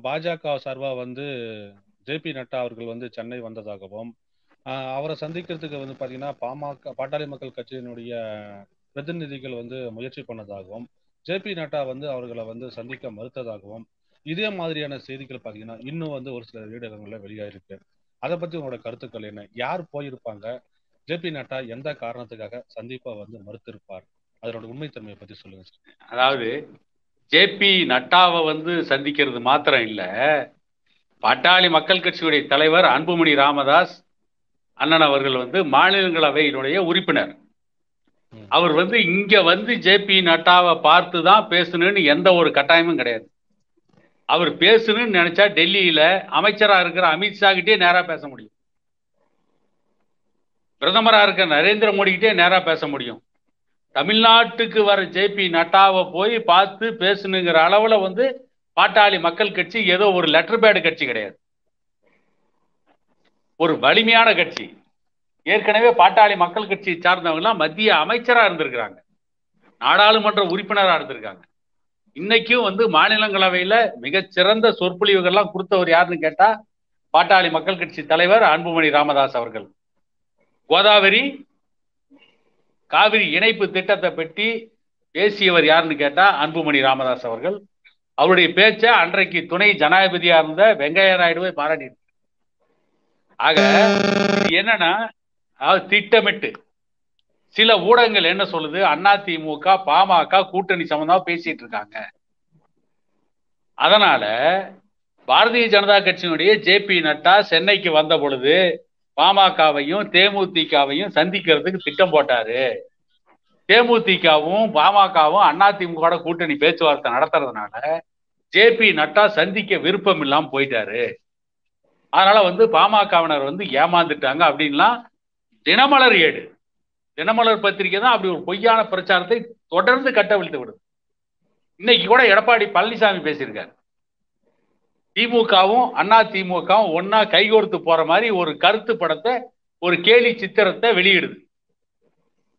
பாஜக சார்பா ஜே.பி. நட்டா அவர்கள் சென்னை வந்ததாகவும், அவரை சந்திக்கிறதுக்கு பாத்தீங்கன்னா பாட்டாளி மக்கள் கட்சியினுடைய பிரதிநிதிகள் முயற்சி பண்ணதாகவும், ஜே.பி. நட்டா அவர்களை சந்திக்க மறுத்ததாகவும், இதே மாதிரியான செய்திகள் பாத்தீங்கன்னா இன்னும் ஒரு சில ஊடகங்கள்ல வெளியாயிருக்கு. அதை பத்தி உங்களோட கருத்துக்கள் என்ன? யார் போயிருப்பாங்க? ஜே.பி. நட்டா எந்த காரணத்துக்காக சந்திப்பை மறுத்திருப்பார்? அதனோட உண்மைத்தன்மையை பத்தி சொல்லுங்க சார். அதாவது ஜே.பி. நட்டாவை சந்திக்கிறது மாத்திரம் இல்ல, பாட்டாளி மக்கள் கட்சியுடைய தலைவர் அன்புமணி ராமதாஸ் அண்ணன் அவர்கள் மாநிலங்களவையினுடைய உறுப்பினர். அவர் இங்க ஜே.பி. நட்டாவை பார்த்து தான் பேசணும்னு எந்த ஒரு கட்டாயமும் கிடையாது. அவர் பேசணும்னு நினைச்சா டெல்லியில அமைச்சரா இருக்கிற அமித்ஷா கிட்டே நேரா பேச முடியும், பிரதமரா இருக்கிற நரேந்திர மோடி கிட்டே நேரா பேச முடியும். தமிழ்நாட்டுக்கு வர ஜே.பி. நட்டாவை போய் பார்த்து பேசணுங்கிற அளவுல பாட்டாளி மக்கள் கட்சி ஏதோ ஒரு லெட்டர் பேட் கட்சி கிடையாது, ஒரு வலிமையான கட்சி. ஏற்கனவே பாட்டாளி மக்கள் கட்சியை சார்ந்தவங்க எல்லாம் மத்திய அமைச்சரா இருந்திருக்கிறாங்க, நாடாளுமன்ற உறுப்பினரா இருந்திருக்காங்க. இன்னைக்கும் மாநிலங்களவையில மிகச்சிறந்த சொற்பொழிவுகள்லாம் கொடுத்தவர் யாருன்னு கேட்டா பாட்டாளி மக்கள் கட்சி தலைவர் அன்புமணி ராமதாஸ் அவர்கள். கோதாவரி காவிரி இணைப்பு திட்டத்தை பற்றி பேசியவர் யாருன்னு கேட்டா அன்புமணி ராமதாஸ் அவர்கள். அவருடைய பேச்ச அன்றைக்கு துணை ஜனாதிபதியா இருந்த வெங்கையா நாயுடுவை பாராட்டினார். ஆக என்னன்னா, திட்டமிட்டு சில ஊடகங்கள் என்ன சொல்லுது, அதிமுக பாமக கூட்டணி சம்பந்தமா பேசிட்டு இருக்காங்க. அதனால பாரதிய ஜனதா கட்சியினுடைய ஜே.பி. நட்டா சென்னைக்கு வந்த பொழுது பாமகவையும் தேமுதிகவையும் சந்திக்கிறதுக்கு திட்டம் போட்டாரு. தேமுதிகவும் பாமகவும் அதிமுக கூட்டணி பேச்சுவார்த்தை நடத்துறதுனால ஜே.பி. நட்டா சந்திக்க விருப்பம் இல்லாம போயிட்டாரு. அதனால பாமகவினர் ஏமாந்துட்டாங்க அப்படின்லாம் தினமலர் ஏடு, தினமலர் பத்திரிகை தான் அப்படி ஒரு பொய்யான பிரச்சாரத்தை தொடர்ந்து கட்டவிழ்த்து விடுது. இன்னைக்கு கூட எடப்பாடி பழனிசாமி பேசியிருக்காரு, திமுகவும் அதிமுகவும் ஒன்னா கைகோர்த்து போற மாதிரி ஒரு கருத்து படத்தை, ஒரு கேலி சித்திரத்தை வெளியிடுது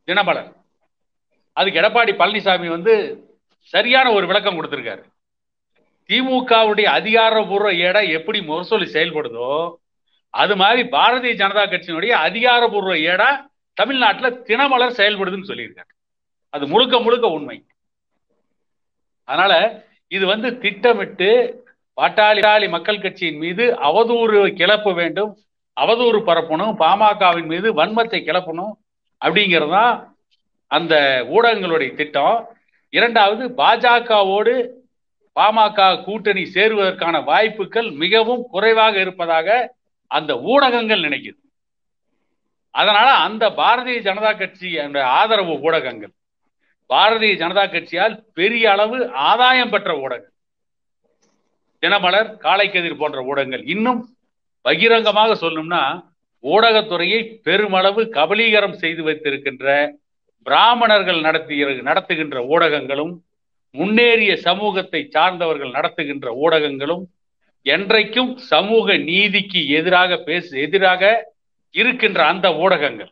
தினமலர். அதுக்கு எடப்பாடி பழனிசாமி சரியான ஒரு விளக்கம் கொடுத்திருக்காரு. திமுகவுடைய அதிகாரபூர்வ ஏடை எப்படி முரசொலி செயல்படுதோ அது மாதிரி பாரதிய ஜனதா கட்சியினுடைய அதிகாரபூர்வ ஏடா தமிழ்நாட்டில் தினமலர் செயல்படுதுன்னு சொல்லியிருக்காரு. அது முழுக்க முழுக்க உண்மை. அதனால இது திட்டமிட்டு பாட்டாளி மக்கள் கட்சியின் மீது அவதூறு கிளப்ப வேண்டும், அவதூறு பரப்பணும், பாமகவின் மீது வன்மத்தை கிளப்பணும் அப்படிங்கிறதா அந்த ஊடகங்களுடைய திட்டம். இரண்டாவது, பாஜகவோடு பாமக கூட்டணி சேருவதற்கான வாய்ப்புகள் மிகவும் குறைவாக இருப்பதாக அந்த ஊடகங்கள் நினைக்குது. அதனால அந்த பாரதிய ஜனதா கட்சி ஆதரவு ஊடகங்கள், பாரதிய ஜனதா கட்சியால் பெரிய அளவு ஆதாயம் பெற்ற ஊடகங்கள், தினமலர், காலைக்கதிர் போன்ற ஊடகங்கள், இன்னும் பகிரங்கமாக சொல்லணும்னா ஊடகத்துறையை பெருமளவு கபலீகரம் செய்து வைத்திருக்கின்ற பிராமணர்கள் நடத்துகின்ற ஊடகங்களும், முன்னேறிய சமூகத்தை சார்ந்தவர்கள் நடத்துகின்ற ஊடகங்களும், என்றைக்கும் சமூக நீதிக்கு எதிராக இருக்கின்ற அந்த ஊடகங்கள்,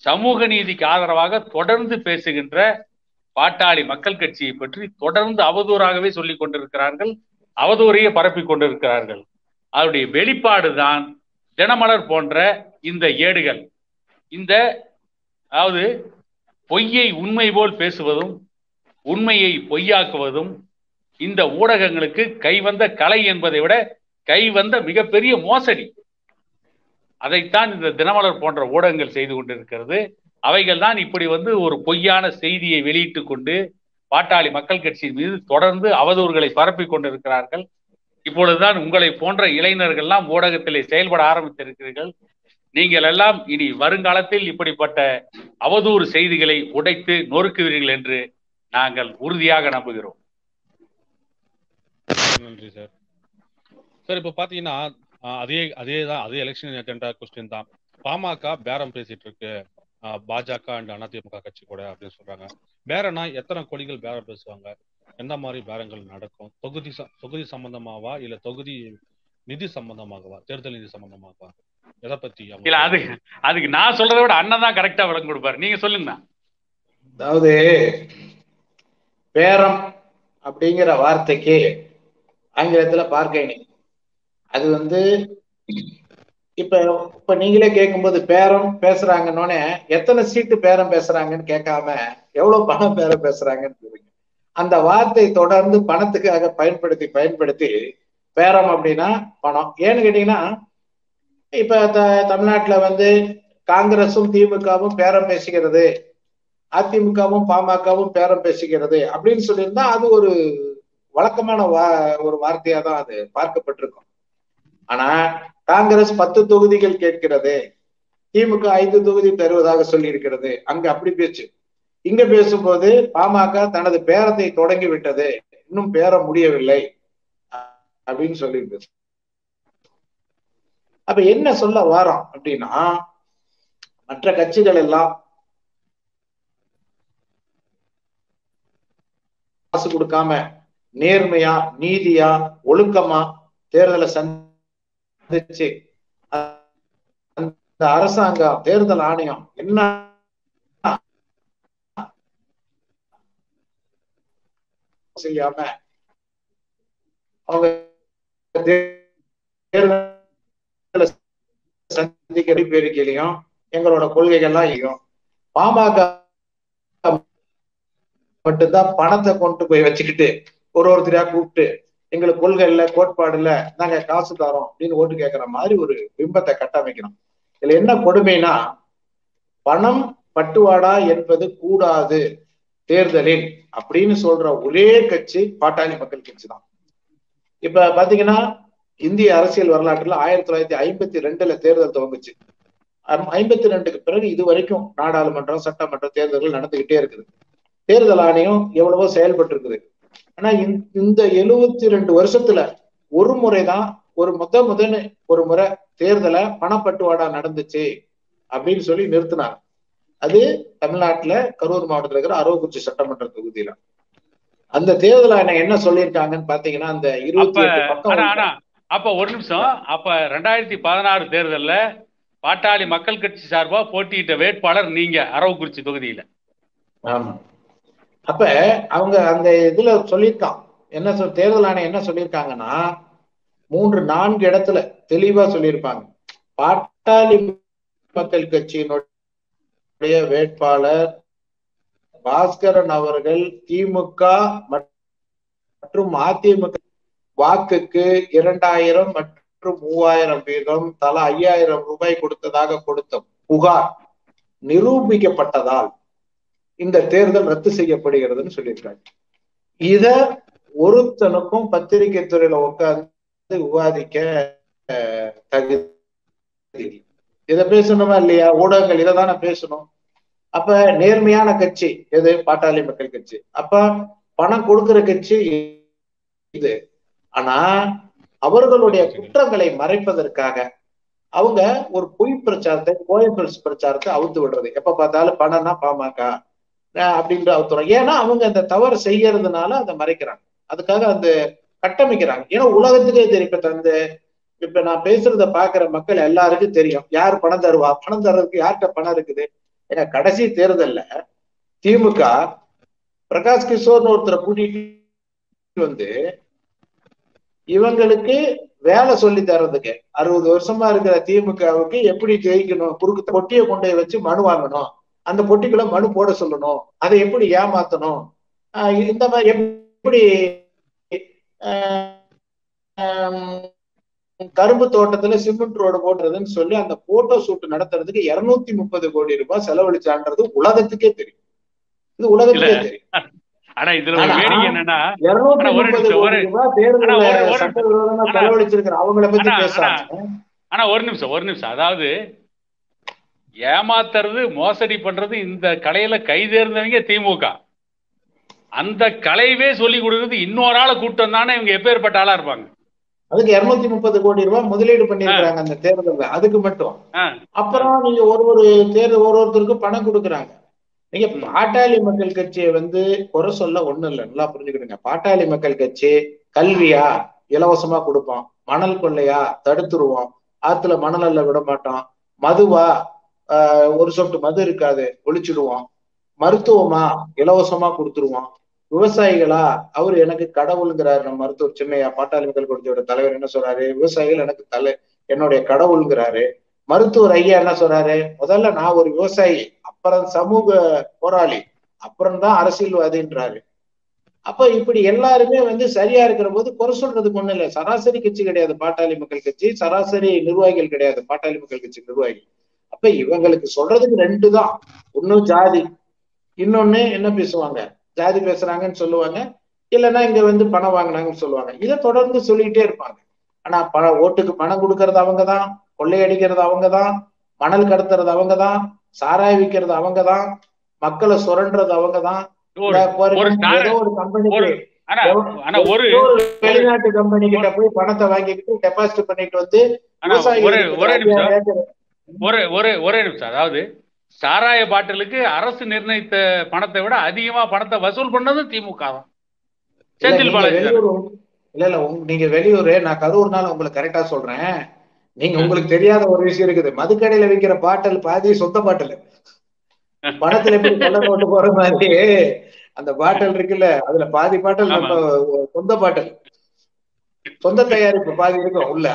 சமூக நீதிக்கு ஆதரவாக தொடர்ந்து பேசுகின்ற பாட்டாளி மக்கள் கட்சியை பற்றி தொடர்ந்து அவதூறாகவே சொல்லிக் கொண்டிருக்கிறார்கள், அவதூறையே பரப்பி கொண்டிருக்கிறார்கள். அதனுடைய வெளிப்பாடுதான் தினமலர் போன்ற இந்த ஏடுகள். அதாவது பொய்யை உண்மை போல் பேசுவதும், உண்மையை பொய்யாக்குவதும், இந்த ஊடகங்களுக்கு கைவந்த கலை என்பதை விட கைவந்த மிகப்பெரிய மோசடி. அதைத்தான் இந்த தினமலர் போன்ற ஊடகங்கள் செய்து கொண்டிருக்கிறது. அவைகள் தான் இப்படி ஒரு பொய்யான செய்தியை வெளியிட்டு கொண்டு பாட்டாளி மக்கள் கட்சியின் மீது தொடர்ந்து அவதூறுகளை பரப்பிக் கொண்டிருக்கிறார்கள். இப்பொழுதுதான் உங்களை போன்ற இளைஞர்கள்லாம் ஊடகத்திலே செயல்பட ஆரம்பித்திருக்கிறீர்கள். நீங்கள் எல்லாம் இனி வருங்காலத்தில் இப்படிப்பட்ட அவதூறு செய்திகளை உடைத்து நொறுக்குவீர்கள் என்று நாங்கள் உறுதியாக நம்புகிறோம். நன்றி சார். சார் இப்ப பாத்தீங்கன்னா அதே எலெக்ஷன் அஜெண்டா கொஸ்டின் தான். பாமக பேரம் பேசிட்டு இருக்கு பாஜக அண்ட் அதிமுக கட்சி கூட அப்படின்னு சொல்றாங்க. பேரனா எத்தனை கோடிகள் பேரம் பேசுவாங்க? எந்த மாதிரி பேரங்கள் நடக்கும்? தொகுதி சம்பந்தமாவா இல்ல தொகுதி நிதி சம்பந்தமாகவா, தேர்தல் நிதி சம்பந்தமாகவா? எதை பத்தி? இல்ல அதுக்கு நான் சொல்றதை விட அண்ணன் தான் கரெக்டா விளக்கம் கொடுப்பாரு. நீங்க சொல்லுங்க. அதாவது பேரம் அப்படிங்கிற வார்த்தைக்கு ஆங்கிலத்துல பார்கெனிங். அது இப்ப நீங்களே கேட்கும்போது பேரம் பேசுறாங்கன்னு எத்தனை சீட்டு பேரம் பேசுறாங்கன்னு கேட்காம எவ்வளவு பணம் பேரம் பேசுறாங்கன்னு அந்த வார்த்தை தொடர்ந்து பணத்துக்காக பயன்படுத்தி பேரம் அப்படின்னா பணம். ஏன்னு கேட்டீங்கன்னா இப்ப தமிழ்நாட்டுல காங்கிரஸும் திமுகவும் பேரம் பேசுகிறது, அதிமுகவும் பாமகவும் பேரம் பேசுகிறது அப்படின்னு சொல்லியிருந்தா அது ஒரு வழக்கமான ஒரு வார்த்தையா தான் அது பார்க்கப்பட்டிருக்கும். ஆனா காங்கிரஸ் 10 தொகுதிகள் கேட்கிறது, திமுக 5 தொகுதி தருவதாக சொல்லி இருக்கிறது. அங்க அப்படி பேச்சு. இங்க பேசும்போது பாமக தனது பேரத்தை தொடங்கி விட்டது, இன்னும் பேரம் முடியவில்லை அப்படின்னு சொல்லியிருக்கு. அப்ப என்ன சொல்ல வாரோம் அப்படின்னா, மற்ற கட்சிகள் எல்லாம் காசு கொடுக்காம நேர்மையா நீதியா ஒழுக்கமா தேர்தலை சந்திச்சு அந்த அரசாங்கம் தேர்தல் ஆணையம் என்ன செய்யாம அவங்க தேர்தலை சந்திக்கிற பேரிக்கையிலையும் எங்களோட கொள்கைகள்லாம் பாமக மட்டும்தான் பணத்தை கொண்டு போய் வச்சுக்கிட்டு ஒருத்தரையா கூப்பிட்டு எங்களுக்கு கொள்கை இல்ல கோட்பாடு இல்ல நாங்க காசு தரோம் அப்படின்னு ஓட்டு கேட்கிற மாதிரி ஒரு பிம்பத்தை கட்டமைக்கணும். இதுல என்ன கொடுமைனா, பணம் பட்டுவாடா என்பது கூடாது தேர்தலில் அப்படின்னு சொல்ற ஒரே கட்சி பாட்டாளி மக்கள் கட்சி தான். இப்ப பாத்தீங்கன்னா இந்திய அரசியல் வரலாற்றுல 1952 தேர்தல் துவங்குச்சு. 52க்கு பிறகு இது வரைக்கும் நாடாளுமன்றம் சட்டமன்ற தேர்தல்கள் நடந்துகிட்டே இருக்குது. தேர்தல் ஆணையம் எவ்வளவோ செயல்பட்டு இருக்குது. ஆனா இந்த 72 வருஷத்துல ஒரு முறைதான் ஒரு முறை தேர்தலை பணப்பட்டுவாடா நடந்துச்சு அப்படின்னு சொல்லி நிறுத்தினாங்க. அது தமிழ்நாட்டுல கரூர் மாவட்டத்துல இருக்கிற அரவக்குறிச்சி சட்டமன்ற தொகுதியில. அந்த தேர்தல் ஆணையம் என்ன சொல்லியிருக்காங்கன்னு பாத்தீங்கன்னா, அந்த 28 பக்கம். அப்ப ஒரு நிமிஷம். அப்ப 2016 தேர்தல்ல பாட்டாளி மக்கள் கட்சி சார்பா போட்டியிட்ட வேட்பாளர் நீங்க அரவக்குறிச்சி தொகுதியில. ஆமா. அப்ப அவங்க அந்த இதுல சொல்லியிருக்கான் என்ன தேர்தல் ஆணையம் என்ன சொல்லியிருக்காங்கன்னா, 3-4 இடத்துல தெளிவா சொல்லியிருப்பாங்க. பாட்டாளி மக்கள் கட்சியினுடைய வேட்பாளர் பாஸ்கரன் அவர்கள் திமுக மற்றும் அதிமுக வாக்குக்கு 2000 மற்றும் 3000 வீதம் தலா 5000 ரூபாய் கொடுத்ததாக கொடுத்த புகார் நிரூபிக்கப்பட்டதால் இந்த தேர்தல் ரத்து செய்யப்படுகிறதுன்னு சொல்லியிருக்காங்க. இத ஒருத்தனுக்கும் பத்திரிகை துறையில உட்கார்ந்து விவாதிக்க தகுதி. இதை பேசணுமா இல்லையா? ஊடகங்கள் இதை தானே பேசணும். அப்ப நேர்மையான கட்சி எது? பாட்டாளி மக்கள் கட்சி. அப்ப பணம் கொடுக்கிற கட்சி இது. ஆனா அவர்களுடைய குற்றங்களை மறைப்பதற்காக அவங்க ஒரு பொய் பிரச்சாரத்தை, கோயம்பல்ஸ் பிரச்சாரத்தை அவுத்து விடுறது. எப்ப பார்த்தாலும் பணம்னா பாமக அப்படின்ற அவுத்துறோம். ஏன்னா அவங்க அந்த தவறு செய்யறதுனால அதை மறைக்கிறாங்க, அதுக்காக அந்த கட்டமைக்கிறாங்க. ஏன்னா உலகத்துக்கே தெரியும். இப்ப நான் பேசுறத பாக்குற மக்கள் எல்லாருக்கும் தெரியும் யார் பணம் தருவா, பணம் தர்றதுக்கு யார்கிட்ட பணம் இருக்குது. ஏன்னா கடைசி தேர்தல்ல திமுக பிரகாஷ் கிஷோர்னு ஒருத்தரை கூட்டிட்டு இவங்களுக்கு வேலை சொல்லி தர்றதுக்கு 60 வருஷமா இருக்கிற திமுகவுக்கு எப்படி ஜெயிக்கணும், குறுக்கு பொட்டியை கொண்டு வச்சு மனு வாங்கணும், அந்த பொட்டிக்குள்ள மனு போட சொல்லணும், அதை எப்படி ஏமாத்தணும், இந்த மாதிரி எப்படி கரும்பு தோட்டத்துல சிமெண்ட் ரோடு போடுறதுன்னு சொல்லி அந்த போட்டோ ஷூட் நடத்துறதுக்கு 230 கோடி ரூபாய் செலவழிச்சான்றது உலகத்துக்கே தெரியும். இது உலகத்துக்கே தெரியும். ஆனா இதுல ஒரு வேடிக்கை என்னன்னா 230 கோடி ரூபாய் தேர்தல் சட்டவிரோதமா செலவழிச்சிருக்கிற அவங்கள பத்தி பேசாம. ஆனா ஒரு நிமிஷம் அதாவது ஏமாத்துறது மோசடி பண்றது இந்த கலையில கைதேர்ந்தவங்க திமுக. அந்த கலையவே சொல்லி கொடுக்குறது இன்னொரு ஆளை கூட்டம் தானே. இவங்க எப்பேற்பட்ட ஆளா இருப்பாங்க. அதுக்கு 230 கோடி ரூபாய் முதலீடு பண்ணிருக்காங்க அந்த தேர்தல்ல, அதுக்கு மட்டும். அப்புறம் நீங்க ஒருத்தருக்கும் பணம் கொடுக்குறாங்க. நீங்க பாட்டாளி மக்கள் கட்சியை வந்து குறை சொல்ல ஒண்ணும் இல்லை, நல்லா புரிஞ்சுக்கிடுங்க. பாட்டாளி மக்கள் கட்சி கல்வியா இலவசமா கொடுப்போம், மணல் கொள்ளையா தடுத்துருவோம், ஆத்துல மணல் அல்ல விட மாட்டோம், மதுவா ஒரு சொட்டு மது இருக்காது ஒழிச்சிடுவோம், மருத்துவமா இலவசமா கொடுத்துருவோம், விவசாயிகளா அவரு எனக்கு கடவுளுங்கிறாரு நம்ம மருத்துவர் சின்னையா, பாட்டாளி மக்கள் கட்சியோட தலைவர் என்ன சொல்றாரு, விவசாயிகள் எனக்கு என்னுடைய கடவுளுங்கிறாரு. மருத்துவர் ஐயா என்ன சொல்றாரு, முதல்ல நான் ஒரு விவசாயி, அப்புறம் சமூக போராளி, அப்புறம்தான் அரசியல்வாதின்றாரு. அப்ப இப்படி எல்லாருமே வந்து சரியா இருக்கிற போது குறை சொல்றதுக்கு ஒண்ணு இல்லை. சராசரி கட்சி கிடையாது பாட்டாளி மக்கள் கட்சி, சராசரி நிர்வாகிகள் கிடையாது பாட்டாளி மக்கள் கட்சி நிர்வாகிகள். அப்ப இவங்களுக்கு சொல்றதுக்கு ரெண்டு தான், ஒண்ணு ஜாதி, இன்னொன்னு என்ன பேசுவாங்க, ஜாதி பேசுறாங்கன்னு சொல்லுவாங்க, இல்லைன்னா இங்க வந்து பணம் வாங்கினாங்கன்னு சொல்லுவாங்க. இதை தொடர்ந்து சொல்லிக்கிட்டே இருப்பாங்க. ஆனா ஓட்டுக்கு பணம் கொடுக்கறது அவங்கதான், கொள்ளையடிக்கிறது அவங்கதான், மணல் கடத்துறது அவங்கதான், சாராய விற்கிறது அவங்கதான், மக்களை சுரண்டுறது அவங்கதான். ஏதோ ஒரு கம்பெனிக்கு வெளிநாட்டு கம்பெனி கிட்ட போய் பணத்தை வாங்கிக்கிட்டு டெபாசிட் பண்ணிட்டு வந்து ஒரே நிமிஷம். அதாவது சாராய பாட்டிலுக்கு அரசு நிர்ணயித்த பணத்தை விட அதிகமா பணத்தை வசூல் பண்ணது திமுக தான். செந்தில் பாலாஜி இல்ல நீங்க வெளியூர், நான் கரூர் நாள் உங்களுக்கு கரெக்டா சொல்றேன். நீங்க உங்களுக்கு தெரியாத ஒரு விஷயம் இருக்குது, மதுக்கடையில விற்கிற பாட்டில் பாதி சொந்த பாட்டில். பணத்துல எப்படி கொள்ள கொண்டு போற மாதிரி அந்த பாட்டில் இருக்குல்ல, அதுல பாதி பாட்டில் நம்ம சொந்த பாட்டில், சொந்த தயாரிப்பு பாதி இருக்கும் உள்ள.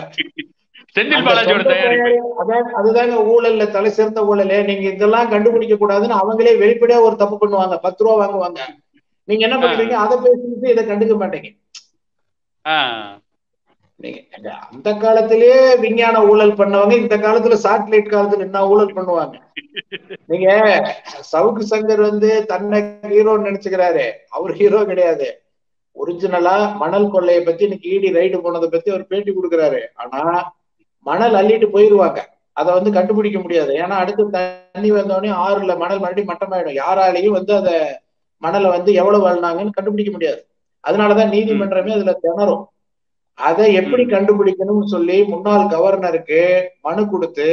அதுதாங்க ஊழல்ல தலை சிறந்த ஊழலே. நீங்க இதெல்லாம் கண்டுபிடிக்க கூடாதுன்னு அவங்களே வெளிப்படையா ஒரு தப்பு பண்ணுவாங்க, 10 ரூபா வாங்குவாங்க. நீங்க என்ன பண்ணுவீங்க, அதை பேசிட்டு இதை கண்டுக்க மாட்டீங்க. நீங்க அந்த காலத்திலேயே விஞ்ஞான ஊழல் பண்ணவங்க இந்த காலத்துல சாட்டிலைட் காலத்துல என்ன ஊழல் பண்ணுவாங்க. நீங்க சவுக்கு சங்கர் வந்து தன்னை ஹீரோன்னு நினைச்சுக்கிறாரு, அவர் ஹீரோ கிடையாது. ஒரிஜினலா மணல் கொள்ளையை பத்தி இன்னைக்கு ஈடி ரைடு போனதை பத்தி அவர் பேட்டி கொடுக்குறாரு. ஆனா மணல் அள்ளிட்டு போயிருவாங்க, அதை வந்து கண்டுபிடிக்க முடியாது. ஏன்னா அடுத்து தண்ணி வந்தோடனே ஆறுல மணல் மறுபடியும் மட்டமாயிடும், யாராலையும் வந்து அதை மணலை வந்து எவ்வளவு அள்ளினாங்கன்னு கண்டுபிடிக்க முடியாது. அதனாலதான் நீதிமன்றமே அதுல திணறும். அதை எப்படி கண்டுபிடிக்கணும்னு சொல்லி முன்னாள் கவர்னருக்கு மனு கொடுத்து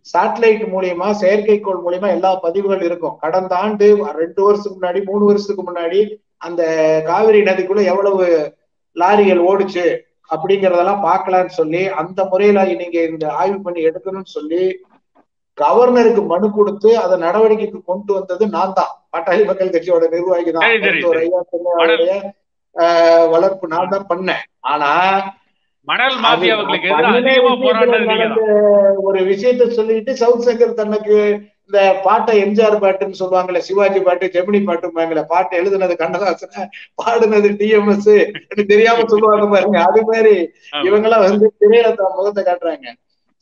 சாட்டிலைட் மூலியமா, செயற்கைக்கோள் மூலியமா எல்லா பதிவுகள் இருக்கும். கடந்த ஆண்டு 2 வருஷத்துக்கு முன்னாடி 3 வருஷத்துக்கு முன்னாடி அந்த காவிரி நதிக்குள்ள எவ்வளவு லாரிகள் ஓடுச்சு அப்படிங்கிறதெல்லாம் பார்க்கலான்னு சொல்லி அந்த முறையில நீங்க இந்த ஆய்வு பண்ணி எடுக்கணும்னு சொல்லி கவர்னருக்கு மனு கொடுத்து அதை நடவடிக்கைக்கு கொண்டு வந்தது நான் தான், பாட்டாளி மக்கள் கட்சியோட நிர்வாகி தான். வளர்ப்பு நான் தான் பண்ணேன். ஆனா மணல் மாஃபியாவுக்கு ஒரு விஷயத்த சொல்லிட்டு சவுத் சங்கர் தனக்கு இந்த பாட்டை எம்ஜிஆர் பாட்டுன்னு சொல்லுவாங்கல்ல, சிவாஜி பாட்டு, ஜெமினி பாட்டுப்பாங்கல்ல, பாட்டு எழுதுனது கண்ணதாசன, பாடுனது டிஎம்எஸ் தெரியாம சொல்லுவாங்க பாருங்க. அது மாதிரி இவங்கெல்லாம் வந்து திரையில முகத்தை காட்டுறாங்க.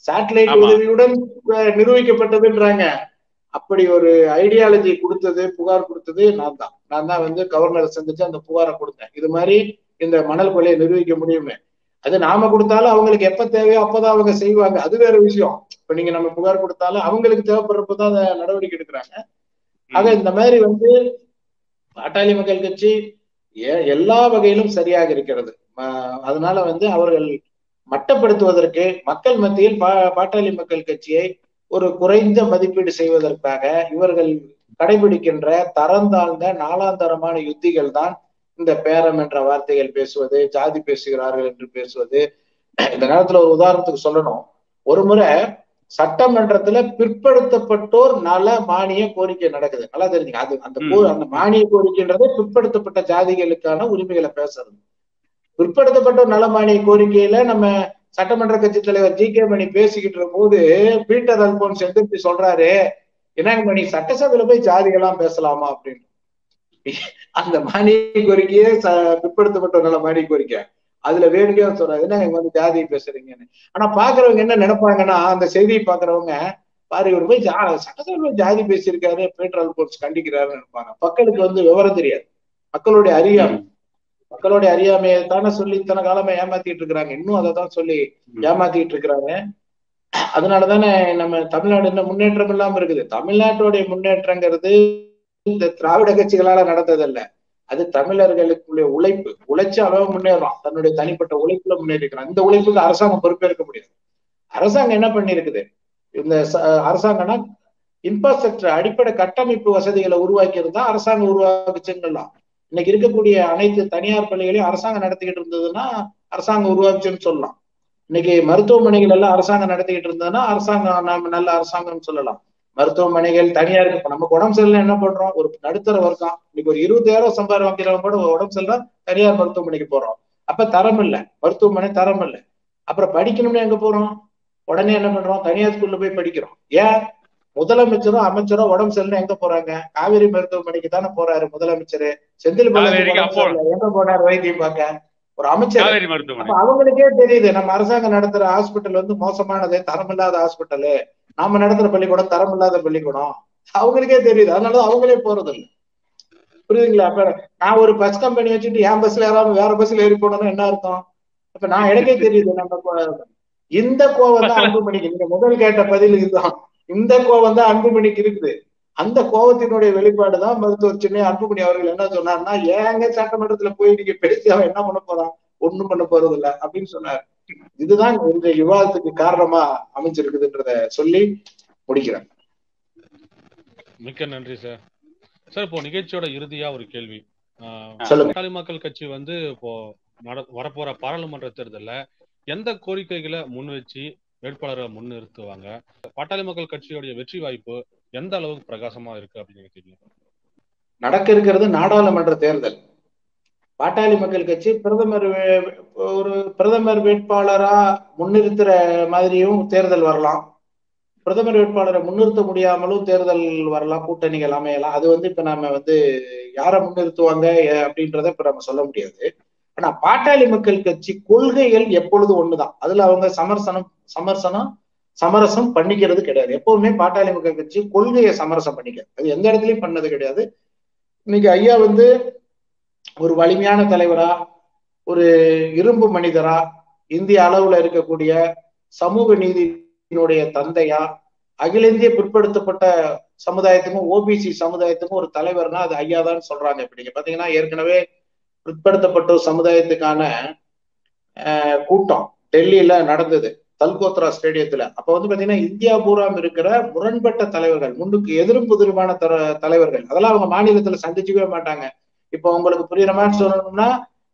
சேட்டலைட் உதவியுடன் நிரூபிக்கப்பட்டதுன்றாங்க. அப்படி ஒரு ஐடியாலஜி கொடுத்தது, புகார் கொடுத்தது நான் தான் வந்து கவர்னரை சந்திச்சு அந்த புகாரை கொடுத்தேன். இது மாதிரி இந்த மணல் கொள்ளையை நிரூபிக்க முடியுமே. அது நாம கொடுத்தாலும் அவங்களுக்கு எப்ப தேவையோ அப்பதான் அவங்க செய்வாங்க, அது வேற விஷயம். இப்ப நீங்க நம்ம புகார் கொடுத்தாலும் அவங்களுக்கு தேவைப்படுறப்பதான் அதை நடவடிக்கை எடுக்கிறாங்க. ஆக இந்த மாதிரி வந்து பாட்டாளி மக்கள் கட்சி எல்லா வகையிலும் சரியாக இருக்கிறது. அதனால வந்து அவர்கள் மட்டப்படுத்துவதற்கு மக்கள் மத்தியில் பாட்டாளி மக்கள் கட்சியை ஒரு குறைந்த மதிப்பீடு செய்வதற்காக இவர்கள் கடைபிடிக்கின்ற தரந்தாழ்ந்த நாளாந்தரமான யுத்திகள் தான் இந்த பேரம் என்ற வார்த்தைகள் பேசுவது, ஜாதி பேசுகிறார்கள் என்று பேசுவது. இந்த நேரத்துல ஒரு உதாரணத்துக்கு சொல்லணும், ஒரு முறை சட்டமன்றத்துல பிற்படுத்தப்பட்டோர் நல மானிய கோரிக்கை நடக்குது, நல்லா தெரிஞ்சுங்க. அது அந்த மானிய கோரிக்கைன்றது பிற்படுத்தப்பட்ட ஜாதிகளுக்கான உரிமைகளை பேசுறது. பிற்படுத்தப்பட்டோர் நல மானிய கோரிக்கையில நம்ம சட்டமன்ற கட்சி தலைவர் ஜி.கே. மணி பேசிக்கிட்டு இருக்கும் போது பீட்டர் அல்போன்ஸ் எதிர்த்து சொல்றாரு, என்னங்க மணி, சட்டசபையில போய் ஜாதிகள்லாம் பேசலாமா அப்படின்னு. அந்த மானிய கோரிக்கையே பிற்படுத்தப்பட்ட நல மானிய கோரிக்கை. அதுல வேணுக்கே சொல்றாரு, என்ன இங்க வந்து ஜாதி பேசுறீங்கன்னு. ஆனா பாக்குறவங்க என்ன நினைப்பாங்கன்னா, அந்த செய்தியை பாக்குறவங்க, பாரு இவர் போய் சட்டசபையில ஜாதி பேசியிருக்காரு, பெட்ரோல் கோர்ஸ் கண்டிக்கிறாருன்னு நினைப்பாங்க. மக்களுக்கு வந்து விவரம் தெரியாது. மக்களுடைய அறியாமையை தானே சொல்லி இத்தனை காலமா ஏமாத்திட்டு இருக்கிறாங்க. இன்னும் அதை தான் சொல்லி ஏமாத்திட்டு இருக்கிறாங்க. அதனாலதானே நம்ம தமிழ்நாடு இன்னும் முன்னேற்றம் இல்லாம இருக்குது. தமிழ்நாட்டுடைய முன்னேற்றங்கிறது இந்த திராவிட கட்சிகளால நடந்ததல்ல. அது தமிழர்களுக்குள்ள உழைச்சு அளவு முன்னேறலாம். தன்னுடைய தனிப்பட்ட உழைப்புல முன்னேறிக்கிறான். இந்த உழைப்புக்கு அரசாங்கம் பொறுப்பேற்க முடியாது. அரசாங்கம் என்ன பண்ணிருக்குது, இந்த அரசாங்கம்னா இன்ஃப்ராஸ்ட்ரக்சர் அடிப்படை கட்டமைப்பு வசதிகளை உருவாக்கி இருந்தா அரசாங்கம் உருவாக்குச்சுன்னு. இன்னைக்கு இருக்கக்கூடிய அனைத்து தனியார் பள்ளிகளையும் அரசாங்கம் நடத்திக்கிட்டு இருந்ததுன்னா அரசாங்கம் உருவாக்குச்சுன்னு சொல்லலாம். இன்னைக்கு மருத்துவமனைகள் எல்லாம் அரசாங்கம் நடத்திக்கிட்டு இருந்ததுன்னா அரசாங்கம் நம்ம நல்ல அரசாங்கம்னு சொல்லலாம். மருத்துவமனைகள் தனியார் இப்ப நமக்கு உடம்பு சரியில்லை என்ன பண்றோம், ஒரு நடுத்தர வர்க்கம் இன்னைக்கு ஒரு 20,000 சம்பாதி வாங்கிறவங்க கூட உடம்பு சரியில்லை தனியார் மருத்துவமனைக்கு போறோம். அப்ப தரம் இல்லை, மருத்துவமனை தரம் இல்லை. அப்புறம் படிக்கணும்னு எங்க போறோம், உடனே என்ன பண்றோம், தனியார் ஸ்கூல்ல போய் படிக்கிறோம். ஏன், முதலமைச்சரும் அமைச்சரும் உடம்பு சரியில்லை எங்க போறாங்க, காவேரி மருத்துவமனைக்கு தானே போறாரு முதலமைச்சரு. செந்தில் பாலாஜி எங்க போனாரு வைத்தியம் பார்க்க, ஒரு அமைச்சர். அப்ப அவங்களுக்கே தெரியுது நம்ம அரசாங்கம் நடத்துற ஹாஸ்பிட்டல் வந்து மோசமானது, தரமில்லாத ஹாஸ்பிட்டலு, நாம நடத்துற பள்ளிக்கூடம் தரமில்லாத பள்ளிக்கூடம், அவங்களுக்கே தெரியுது. அதனால அவங்களே போறது இல்லை. புரியுதுங்களா? அப்ப நான் ஒரு பஸ் கம்பெனி வச்சுட்டு என் பஸ்ல ஏறாம வேற பஸ்ல ஏறி போனோம்னா என்ன அர்த்தம்? அப்ப நான் எனக்கே தெரியுது. நம்ம இந்த கோவம் தான் அன்புமணிக்கு, நீங்க முதல் கேட்ட பதில் இதுதான். இந்த கோவம் தான் அன்புமணிக்கு இருக்குது. அந்த கோபத்தினுடைய வெளிப்பாடுதான் மருத்துவர் சின்ன அன்புமணி அவர்கள் என்ன சொன்னார்னா, ஏங்க சட்டமன்றத்துல போய் நீங்க பேசி அவன் என்ன பண்ண போறான், ஒண்ணும் பண்ண போறது இல்லை அப்படின்னு சொன்னார். இதுதான் இந்த விவாதத்துக்கு காரணமா அமைஞ்சிருக்குதுன்றத சொல்லி முடிக்கிறேன். மிக்க நன்றி சார். சார், இப்போ நிகழ்ச்சியோட இறுதியா ஒரு கேள்வி. பாட்டாளி மக்கள் கட்சி வந்து இப்போ வரப்போற பாராளுமன்ற தேர்தல்ல எந்த கோரிக்கைகளை முன் வச்சு வேட்பாளரை முன்னிறுத்துவாங்க? பாட்டாளி மக்கள் கட்சியோடைய வெற்றி வாய்ப்பு எந்த அளவுக்கு பிரகாசமா இருக்கு அப்படின்னு நினைக்கிறீங்க? நடக்க இருக்கிறது நாடாளுமன்ற தேர்தல். பாட்டாளி மக்கள் கட்சி பிரதமர் வேட்பாளரா முன்னிறுத்துற மாதிரியும் தேர்தல் வரலாம், பிரதமர் வேட்பாளரை முன்னிறுத்த முடியாமலும் தேர்தல் வரலாம், கூட்டணிகள் அமையலாம். அது வந்து இப்ப நம்ம வந்து யாரை முன்னிறுத்துவாங்க அப்படின்றத இப்ப நம்ம சொல்ல முடியாது. ஆனா பாட்டாளி மக்கள் கட்சி கொள்கைகள் எப்பொழுதும் ஒண்ணுதான். அதுல அவங்க சமரசம் பண்ணிக்கிறது கிடையாது. எப்பவுமே பாட்டாளி மக்கள் கட்சி கொள்கையை சமரசம் பண்ணிக்கிறது, அது எந்த இடத்துலயும் பண்ணது கிடையாது. இன்னைக்கு ஐயா வந்து ஒரு வலிமையான தலைவரா, ஒரு இரும்பு மனிதரா, இந்திய அளவுல இருக்கக்கூடிய சமூக நீதியினுடைய தந்தையா, அகில இந்திய பிற்படுத்தப்பட்ட சமுதாயத்துக்கும் ஓபிசி சமுதாயத்துக்கும் ஒரு தலைவர்னா அது ஐயா தான் சொல்றாங்க. இப்ப நீங்க பாத்தீங்கன்னா ஏற்கனவே பிற்படுத்தப்பட்ட சமுதாயத்துக்கான கூட்டம் டெல்லியில நடந்தது, தல்கோத்ரா ஸ்டேடியத்துல. அப்ப வந்து பாத்தீங்கன்னா இந்தியா பூராம் இருக்கிற முரண்பட்ட தலைவர்கள், முன்னுக்கு எதிரும் புதிருமான தலைவர்கள், அதெல்லாம் அவங்க மாநிலத்துல சந்திச்சுக்கவே மாட்டாங்க. இப்ப உங்களுக்கு புரியுற மாதிரி சொல்லணும்னா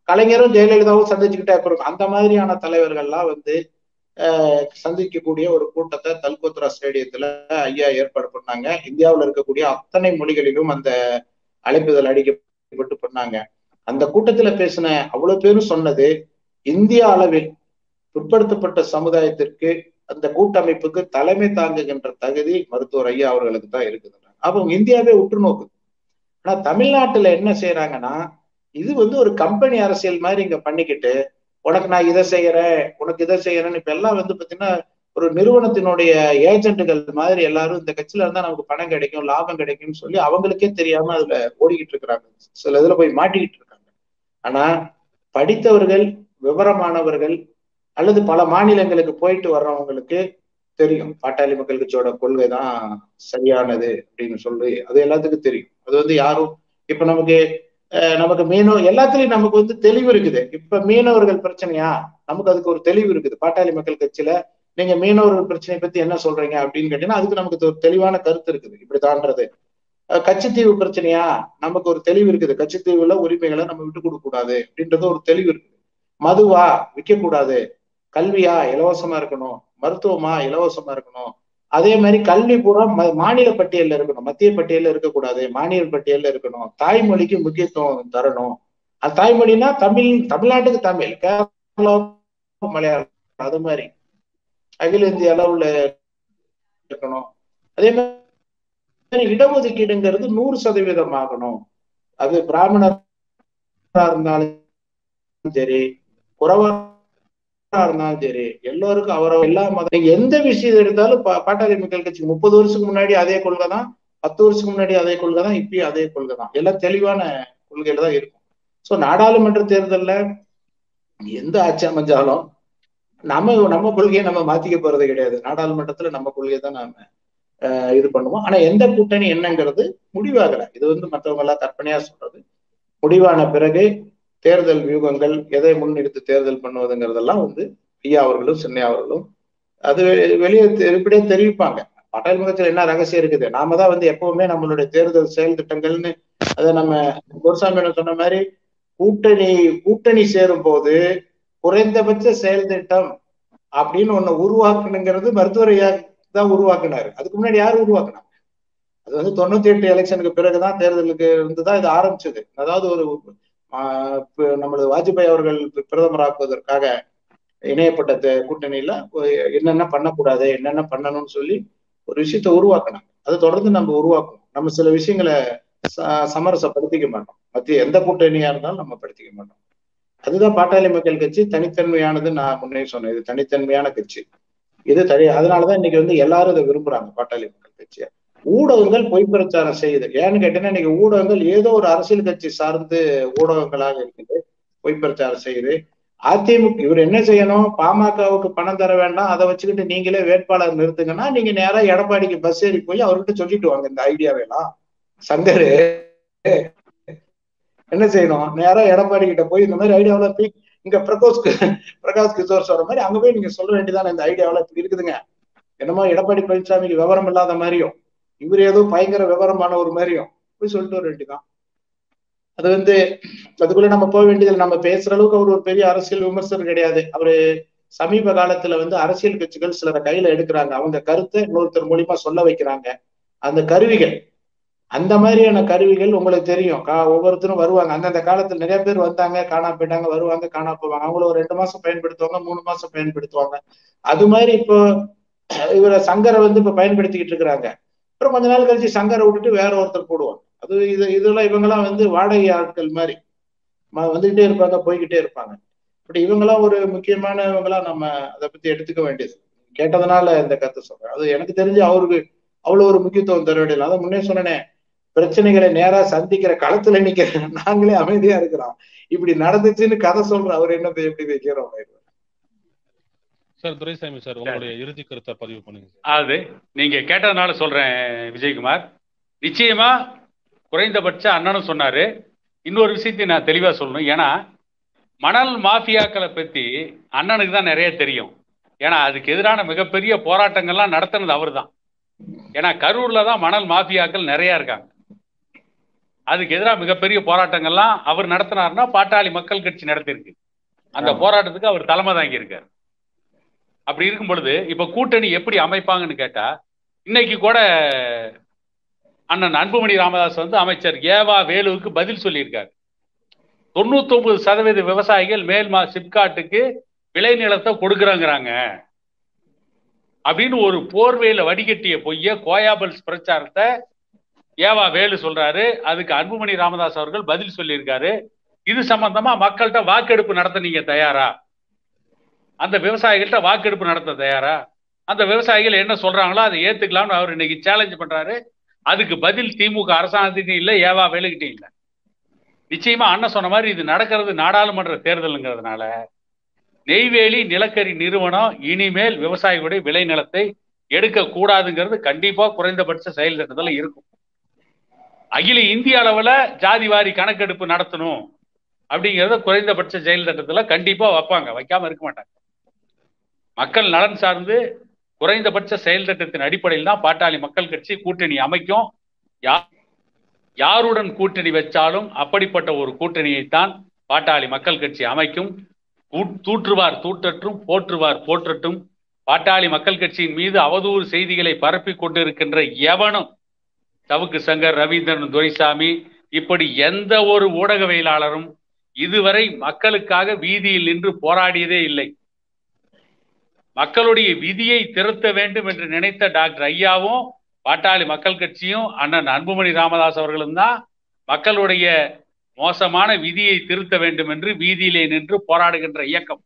கலைஞரும் ஜெயலலிதாவும் சந்திச்சுக்கிட்டே இருப்பாங்க. அந்த மாதிரியான தலைவர்கள்லாம் வந்து சந்திக்கக்கூடிய ஒரு கூட்டத்தை தல்கோத்ரா ஸ்டேடியத்துல ஐயா ஏற்பாடு பண்ணாங்க. இந்தியாவில் இருக்கக்கூடிய அத்தனை மொழிகளிலும் அந்த அழைப்புதல் அடிக்கப்பட்டு பண்ணாங்க. அந்த கூட்டத்துல பேசின அவ்வளவு பேரும் சொன்னது, இந்திய அளவில் பிற்படுத்தப்பட்ட சமுதாயத்திற்கு அந்த கூட்டமைப்புக்கு தலைமை தாங்குகின்ற தகுதி மருத்துவர் ஐயா அவர்களுக்கு தான் இருக்குது. அப்போ இந்தியாவே உற்று நோக்குது. ஆனா தமிழ்நாட்டுல என்ன செய்யறாங்கன்னா, இது வந்து ஒரு கம்பெனி அரசியல் மாதிரி இங்க பண்ணிக்கிட்டு, உனக்கு நான் இதை செய்யறேன், உனக்கு இதை செய்யறேன்னு இப்ப எல்லாம் வந்து பாத்தீங்கன்னா ஒரு நிறுவனத்தினுடைய ஏஜென்ட்டுகள் மாதிரி எல்லாரும் இந்த கட்சியில இருந்தா நமக்கு பணம் கிடைக்கும், லாபம் கிடைக்கும்னு சொல்லி அவங்களுக்கே தெரியாம அதுல ஓடிக்கிட்டு இருக்கிறாங்க. சில இதுல போய் மாட்டிக்கிட்டு இருக்காங்க. ஆனா படித்தவர்கள், விவரமானவர்கள் அல்லது பல மாநிலங்களுக்கு போயிட்டு வர்றவங்களுக்கு தெரியும் பாட்டாளி மக்கள் கட்சியோட கொள்கை தான் சரியானது அப்படின்னு சொல்லி அது எல்லாத்துக்கும் தெரியும். அது வந்து யாரும் இப்ப நமக்கு எல்லாத்துலயும் நமக்கு வந்து தெளிவு இருக்குது. இப்ப மீனவர்கள் பிரச்சனையா, நமக்கு அதுக்கு ஒரு தெளிவு இருக்குது. பாட்டாளி மக்கள் கட்சியில நீங்க மீனவர்கள் பிரச்சனை பத்தி என்ன சொல்றீங்க அப்படின்னு கேட்டீங்கன்னா அதுக்கு நமக்கு ஒரு தெளிவான கருத்து இருக்குது, இப்படித்தான்றது. கட்சித்தீவு பிரச்சனையா, நமக்கு ஒரு தெளிவு இருக்குது. கட்சித்தீவுல உரிமைகளை நம்ம விட்டு கொடுக்க கூடாது அப்படின்றது ஒரு தெளிவு இருக்குது. மதுவா விற்க கூடாது, கல்வியா இலவசமா இருக்கணும், மருத்துவமா இலவசமா இருக்கணும். அதே மாதிரி கல்வி பூரா மாநில பட்டியல்ல இருக்கணும், மத்திய பட்டியல்ல இருக்கக்கூடாது, மாநில பட்டியல்ல இருக்கணும். தாய்மொழிக்கு முக்கியத்துவம் தரணும். அது தாய்மொழினா தமிழ்நாட்டுக்கு தமிழ், கேரளா மலையாளம், அது மாதிரி அகில இந்திய அளவுல இருக்கணும். அதே மாதிரி இடஒதுக்கீடுங்கிறது 100% ஆகணும். அது பிராமணரா இருந்தாலும் சரி, குறவரா இருந்தாலும் சரி, எல்லோருக்கும் அவரவர் எல்லா மதம். நீங்க எந்த விஷயம் எடுத்தாலும் பாட்டாளி மக்கள் கட்சி 30 வருஷத்துக்கு முன்னாடி அதே கொள்கை தான், 10 வருஷத்துக்கு முன்னாடி அதே கொள்கை தான், இப்பயும் அதே கொள்கை தான். எல்லாம் தெளிவான கொள்கையில தான் இருக்கும். சோ நாடாளுமன்ற தேர்தல்ல எந்த ஆட்சி அமைஞ்சாலும் நம்ம கொள்கையை நம்ம மாத்திக்க போறது கிடையாது. நாடாளுமன்றத்துல நம்ம கொள்கையை தான் நாம இது பண்ணுவோம். ஆனா எந்த கூட்டணி என்னங்கிறது முடிவாகல. இது மற்றவங்க எல்லாம் கற்பனையா சொல்றது. முடிவான பிறகு தேர்தல் வியூகங்கள் எதை முன்னிறுத்து தேர்தல் பண்ணுவதுங்கிறதெல்லாம் ஐயா அவர்களும் சின்னையா அவர்களும் அது வெளியே இப்படியே தெரிவிப்பாங்க. பாட்டாளி முகத்தில் என்ன ரகசியம் இருக்குது? நாம தான் எப்பவுமே நம்மளுடைய தேர்தல் செயல் திட்டங்கள்னு அதை நம்ம குருசாமி சொன்ன மாதிரி கூட்டணி சேரும் போது குறைந்தபட்ச செயல் திட்டம் அப்படின்னு ஒண்ணு உருவாக்கணுங்கிறது மருத்துவரையா தான் உருவாக்குனாரு. அதுக்கு முன்னாடி யாரு உருவாக்குனாங்க? அது 98 எலெக்ஷனுக்கு பிறகுதான் தேர்தலுக்கு இருந்துதான் இது ஆரம்பிச்சது. அதாவது நம்மளது வாஜ்பாய் அவர்கள் பிரதமராக்குவதற்காக இணையப்பட்ட கூட்டணியில என்னென்ன பண்ணக்கூடாது, என்னென்ன பண்ணணும்னு சொல்லி ஒரு விஷயத்த உருவாக்கினாங்க. அதை தொடர்ந்து நம்ம உருவாக்கணும். நம்ம சில விஷயங்களை சமரசப்படுத்திக்க மாட்டோம். மத்திய எந்த கூட்டணியா இருந்தாலும் நம்ம படுத்திக்க மாட்டோம். அதுதான் பாட்டாளி மக்கள் கட்சி தனித்தன்மையானது. நான் முன்னே சொன்னேன், இது தனித்தன்மையான கட்சி. இது அதனாலதான் இன்னைக்கு எல்லாரும் இதை விரும்புறாங்க, பாட்டாளி மக்கள் கட்சியை. ஊடகங்கள் பொய் பிரச்சாரம் செய்யுது. ஏன்னு கேட்டீங்கன்னா, இன்னைக்கு ஊடகங்கள் ஏதோ ஒரு அரசியல் கட்சி சார்ந்து ஊடகங்களாக இருக்குது, பொய் பிரச்சாரம் செய்யுது. அதிமுக இவர் என்ன செய்யணும்? பாமகவுக்கு பணம் தர வேண்டாம், அதை வச்சுக்கிட்டு நீங்களே வேட்பாளர் நிறுத்துங்கன்னா, நீங்க நேரா எடப்பாடிக்கு பஸ் ஏறி போய் அவர்கிட்ட சொல்லிட்டு வாங்க இந்த ஐடியாவெல்லாம். சங்கரு என்ன செய்யணும்? நேரா எடப்பாடி கிட்ட போய் இந்த மாதிரி ஐடியாவில இங்க பிரகாஷ் கிஷோர் சொல்ற மாதிரி அங்க போய் நீங்க சொல்ல வேண்டியதான, இந்த ஐடியாவில இப்படி இருக்குதுங்க. என்னமோ எடப்பாடி பழனிசாமிக்கு விவரம் இல்லாத மாதிரியும் இவர் ஏதோ பயங்கர விவரமான ஒரு மாதிரியும் போய் சொல்லிட்டு வர வேண்டியதான். அது அதுக்குள்ள நம்ம போக வேண்டியதில்லை. நம்ம பேசுற அளவுக்கு அவர் ஒரு பெரிய அரசியல் விமர்சகர் கிடையாது. அவரு சமீப காலத்துல அரசியல் கட்சிகள் சிலரை கையில எடுக்கிறாங்க, அவங்க கருத்தை இன்னொருத்தர் மூலியமா சொல்ல வைக்கிறாங்க. அந்த கருவிகள், அந்த மாதிரியான கருவிகள் உங்களுக்கு தெரியும். ஒவ்வொருத்தரும் வருவாங்க. அந்தந்த காலத்துல நிறைய பேர் வந்தாங்க, காணா போயிட்டாங்க, வருவாங்க, காணா போவாங்க. அவங்கள ஒரு 2 மாசம் பயன்படுத்துவாங்க, 3 மாசம் பயன்படுத்துவாங்க. அது மாதிரி இப்போ இவரை சங்கரை இப்ப பயன்படுத்திக்கிட்டு இருக்கிறாங்க. அப்புறம் கொஞ்ச நாள் கழிச்சு சங்கரை விட்டுட்டு வேற ஒருத்தர் போடுவாங்க. இதெல்லாம் இவங்கெல்லாம் வாடகை ஆட்கள் மாதிரி வந்துகிட்டே இருப்பாங்க, போய்கிட்டே இருப்பாங்க. பட் இவங்கெல்லாம் ஒரு முக்கியமானவங்களாம் நம்ம அதை பத்தி எடுத்துக்க வேண்டியது. கேட்டதுனால இந்த கருத்தை சொல்றேன். அது எனக்கு தெரிஞ்சு அவருக்கு அவ்வளவு ஒரு முக்கியத்துவம் தர வேண்டியது. அதை முன்னே சொன்னேனே, பிரச்சனைகளை நேரா சந்திக்கிற களத்துல நிக்கிற நாங்களே அமைதியா இருக்கிறோம். இப்படி நடந்துச்சுன்னு கதை சொல்ற அவர் என்னத்தை எப்படி வைக்கிறோம்? சார் துரைசாமி சார், உங்களுடைய இறுதி கருத்தை பதிவு பண்ணுங்க. அது நீங்க கேட்டதுனால சொல்றேன் விஜயகுமார். நிச்சயமா குறைந்தபட்ச அண்ணனும் சொன்னாரு. இன்னொரு விஷயத்தை நான் தெளிவா சொல்லணும். ஏன்னா மணல் மாஃபியாக்களை பத்தி அண்ணனுக்கு தான் நிறைய தெரியும். ஏன்னா அதுக்கு எதிரான மிகப்பெரிய போராட்டங்கள்லாம் நடத்தினது அவர் தான். ஏன்னா கரூர்ல தான் மணல் மாஃபியாக்கள் நிறைய இருக்காங்க. அதுக்கு எதிராக மிகப்பெரிய போராட்டங்கள்லாம் அவர் நடத்தினார்னா பாட்டாளி மக்கள் கட்சி நடத்திருக்கு. அந்த போராட்டத்துக்கு அவர் தலைமை தாங்கி இருக்காரு. அப்படி இருக்கும் பொழுது இப்ப கூட்டணி எப்படி அமைப்பாங்கன்னு கேட்டா, இன்னைக்கு கூட அண்ணன் அன்புமணி ராமதாஸ் அமைச்சர் ஏவா வேலுவுக்கு பதில் சொல்லியிருக்காரு. 99% விவசாயிகள் மேல்மா சிப்காட்டுக்கு விளைநிலத்தை கொடுக்குறாங்கிறாங்க அப்படின்னு ஒரு போர்வையில வடிகட்டிய பொய்ய கோயாபல்ஸ் பிரச்சாரத்தை ஏவா வேலு சொல்றாரு. அதுக்கு அன்புமணி ராமதாஸ் அவர்கள் பதில் சொல்லியிருக்காரு. இது சம்பந்தமா மக்கள்கிட்ட வாக்கெடுப்பு நடத்த நீங்க தயாரா? அந்த விவசாயிகள்கிட்ட வாக்கெடுப்பு நடத்த தயாரா? அந்த விவசாயிகள் என்ன சொல்றாங்களோ அதை ஏத்துக்கலாம்னு அவர் இன்னைக்கு சேலஞ்ச் பண்றாரு. அதுக்கு பதில் திமுக அரசாங்கத்துக்கு இல்லை, ஏவா வேலுகிட்ட இல்லை. நிச்சயமா அண்ணன் சொன்ன மாதிரி இது நடக்கிறது நாடாளுமன்ற தேர்தலுங்கிறதுனால நெய்வேலி நிலக்கரி நிறுவனம் இனிமேல் விவசாயிகளுடைய விளைநிலத்தை எடுக்க கூடாதுங்கிறது கண்டிப்பா குறைந்தபட்ச செயல் திட்டத்துல இருக்கும். அகில இந்திய அளவுல ஜாதிவாரி கணக்கெடுப்பு நடத்தணும் அப்படிங்கறத குறைந்தபட்ச செயல் திட்டத்துல கண்டிப்பா வைப்பாங்க, வைக்காம இருக்க மாட்டாங்க. மக்கள் நலன் சார்ந்து குறைந்தபட்ச செயல் திட்டத்தின் அடிப்படையில் தான் பாட்டாளி மக்கள் கட்சி கூட்டணி அமைக்கும். யாருடன் கூட்டணி வச்சாலும் அப்படிப்பட்ட ஒரு கூட்டணியைத்தான் பாட்டாளி மக்கள் கட்சி அமைக்கும். தூற்றுவார் தூற்றட்டும், போற்றுவார் போற்றட்டும். பாட்டாளி மக்கள் கட்சியின் மீது அவதூறு செய்திகளை பரப்பி கொண்டிருக்கின்ற எவனும், சவுக்கு சங்கர், ரவீந்திரன், துரைசாமி, இப்படி எந்த ஒரு ஊடகவியலாளரும் இதுவரை மக்களுக்காக வீதியில் நின்று போராடியதே இல்லை. மக்களுடைய விதியை திருத்த வேண்டும் என்று நினைத்த டாக்டர் ஐயாவும் பாட்டாளி மக்கள் கட்சியும் அண்ணன் அன்புமணி ராமதாஸ் அவர்களும் தான் மக்களுடைய மோசமான விதியை திருத்த வேண்டும் என்று வீதியிலே நின்று போராடுகின்ற இயக்கம்.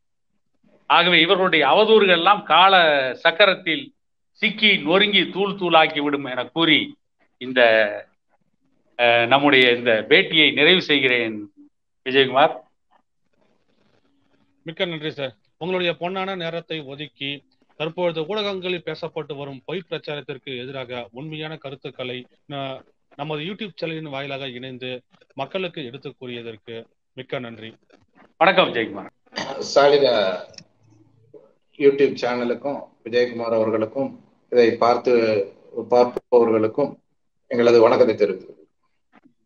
ஆகவே இவர்களுடைய அவதூறுகள் எல்லாம் கால சக்கரத்தில் சிக்கி நொறுங்கி தூள் தூளாக்கி விடும் என கூறி இந்த நம்முடைய இந்த பேட்டியை நிறைவு செய்கிறேன். விஜயகுமார், மிக்க நன்றி சார். உங்களுடைய பொன்னான நேரத்தை ஒதுக்கி தற்பொழுது ஊடகங்களில் பேசப்பட்டு வரும் பொய் பிரச்சாரத்திற்கு எதிராக உண்மையான கருத்துக்களை நமது யூடியூப் சேனலின் வாயிலாக இணைந்து மக்களுக்கு எடுத்து கூறியதற்கு மிக்க நன்றி. வணக்கம் விஜயகுமார். சாலித யூடியூப் சேனலுக்கும் விஜயகுமார் அவர்களுக்கும் இதை பார்ப்பவர்களுக்கும் எங்களது வணக்கத்தை தெரிவித்துள்ளோம்.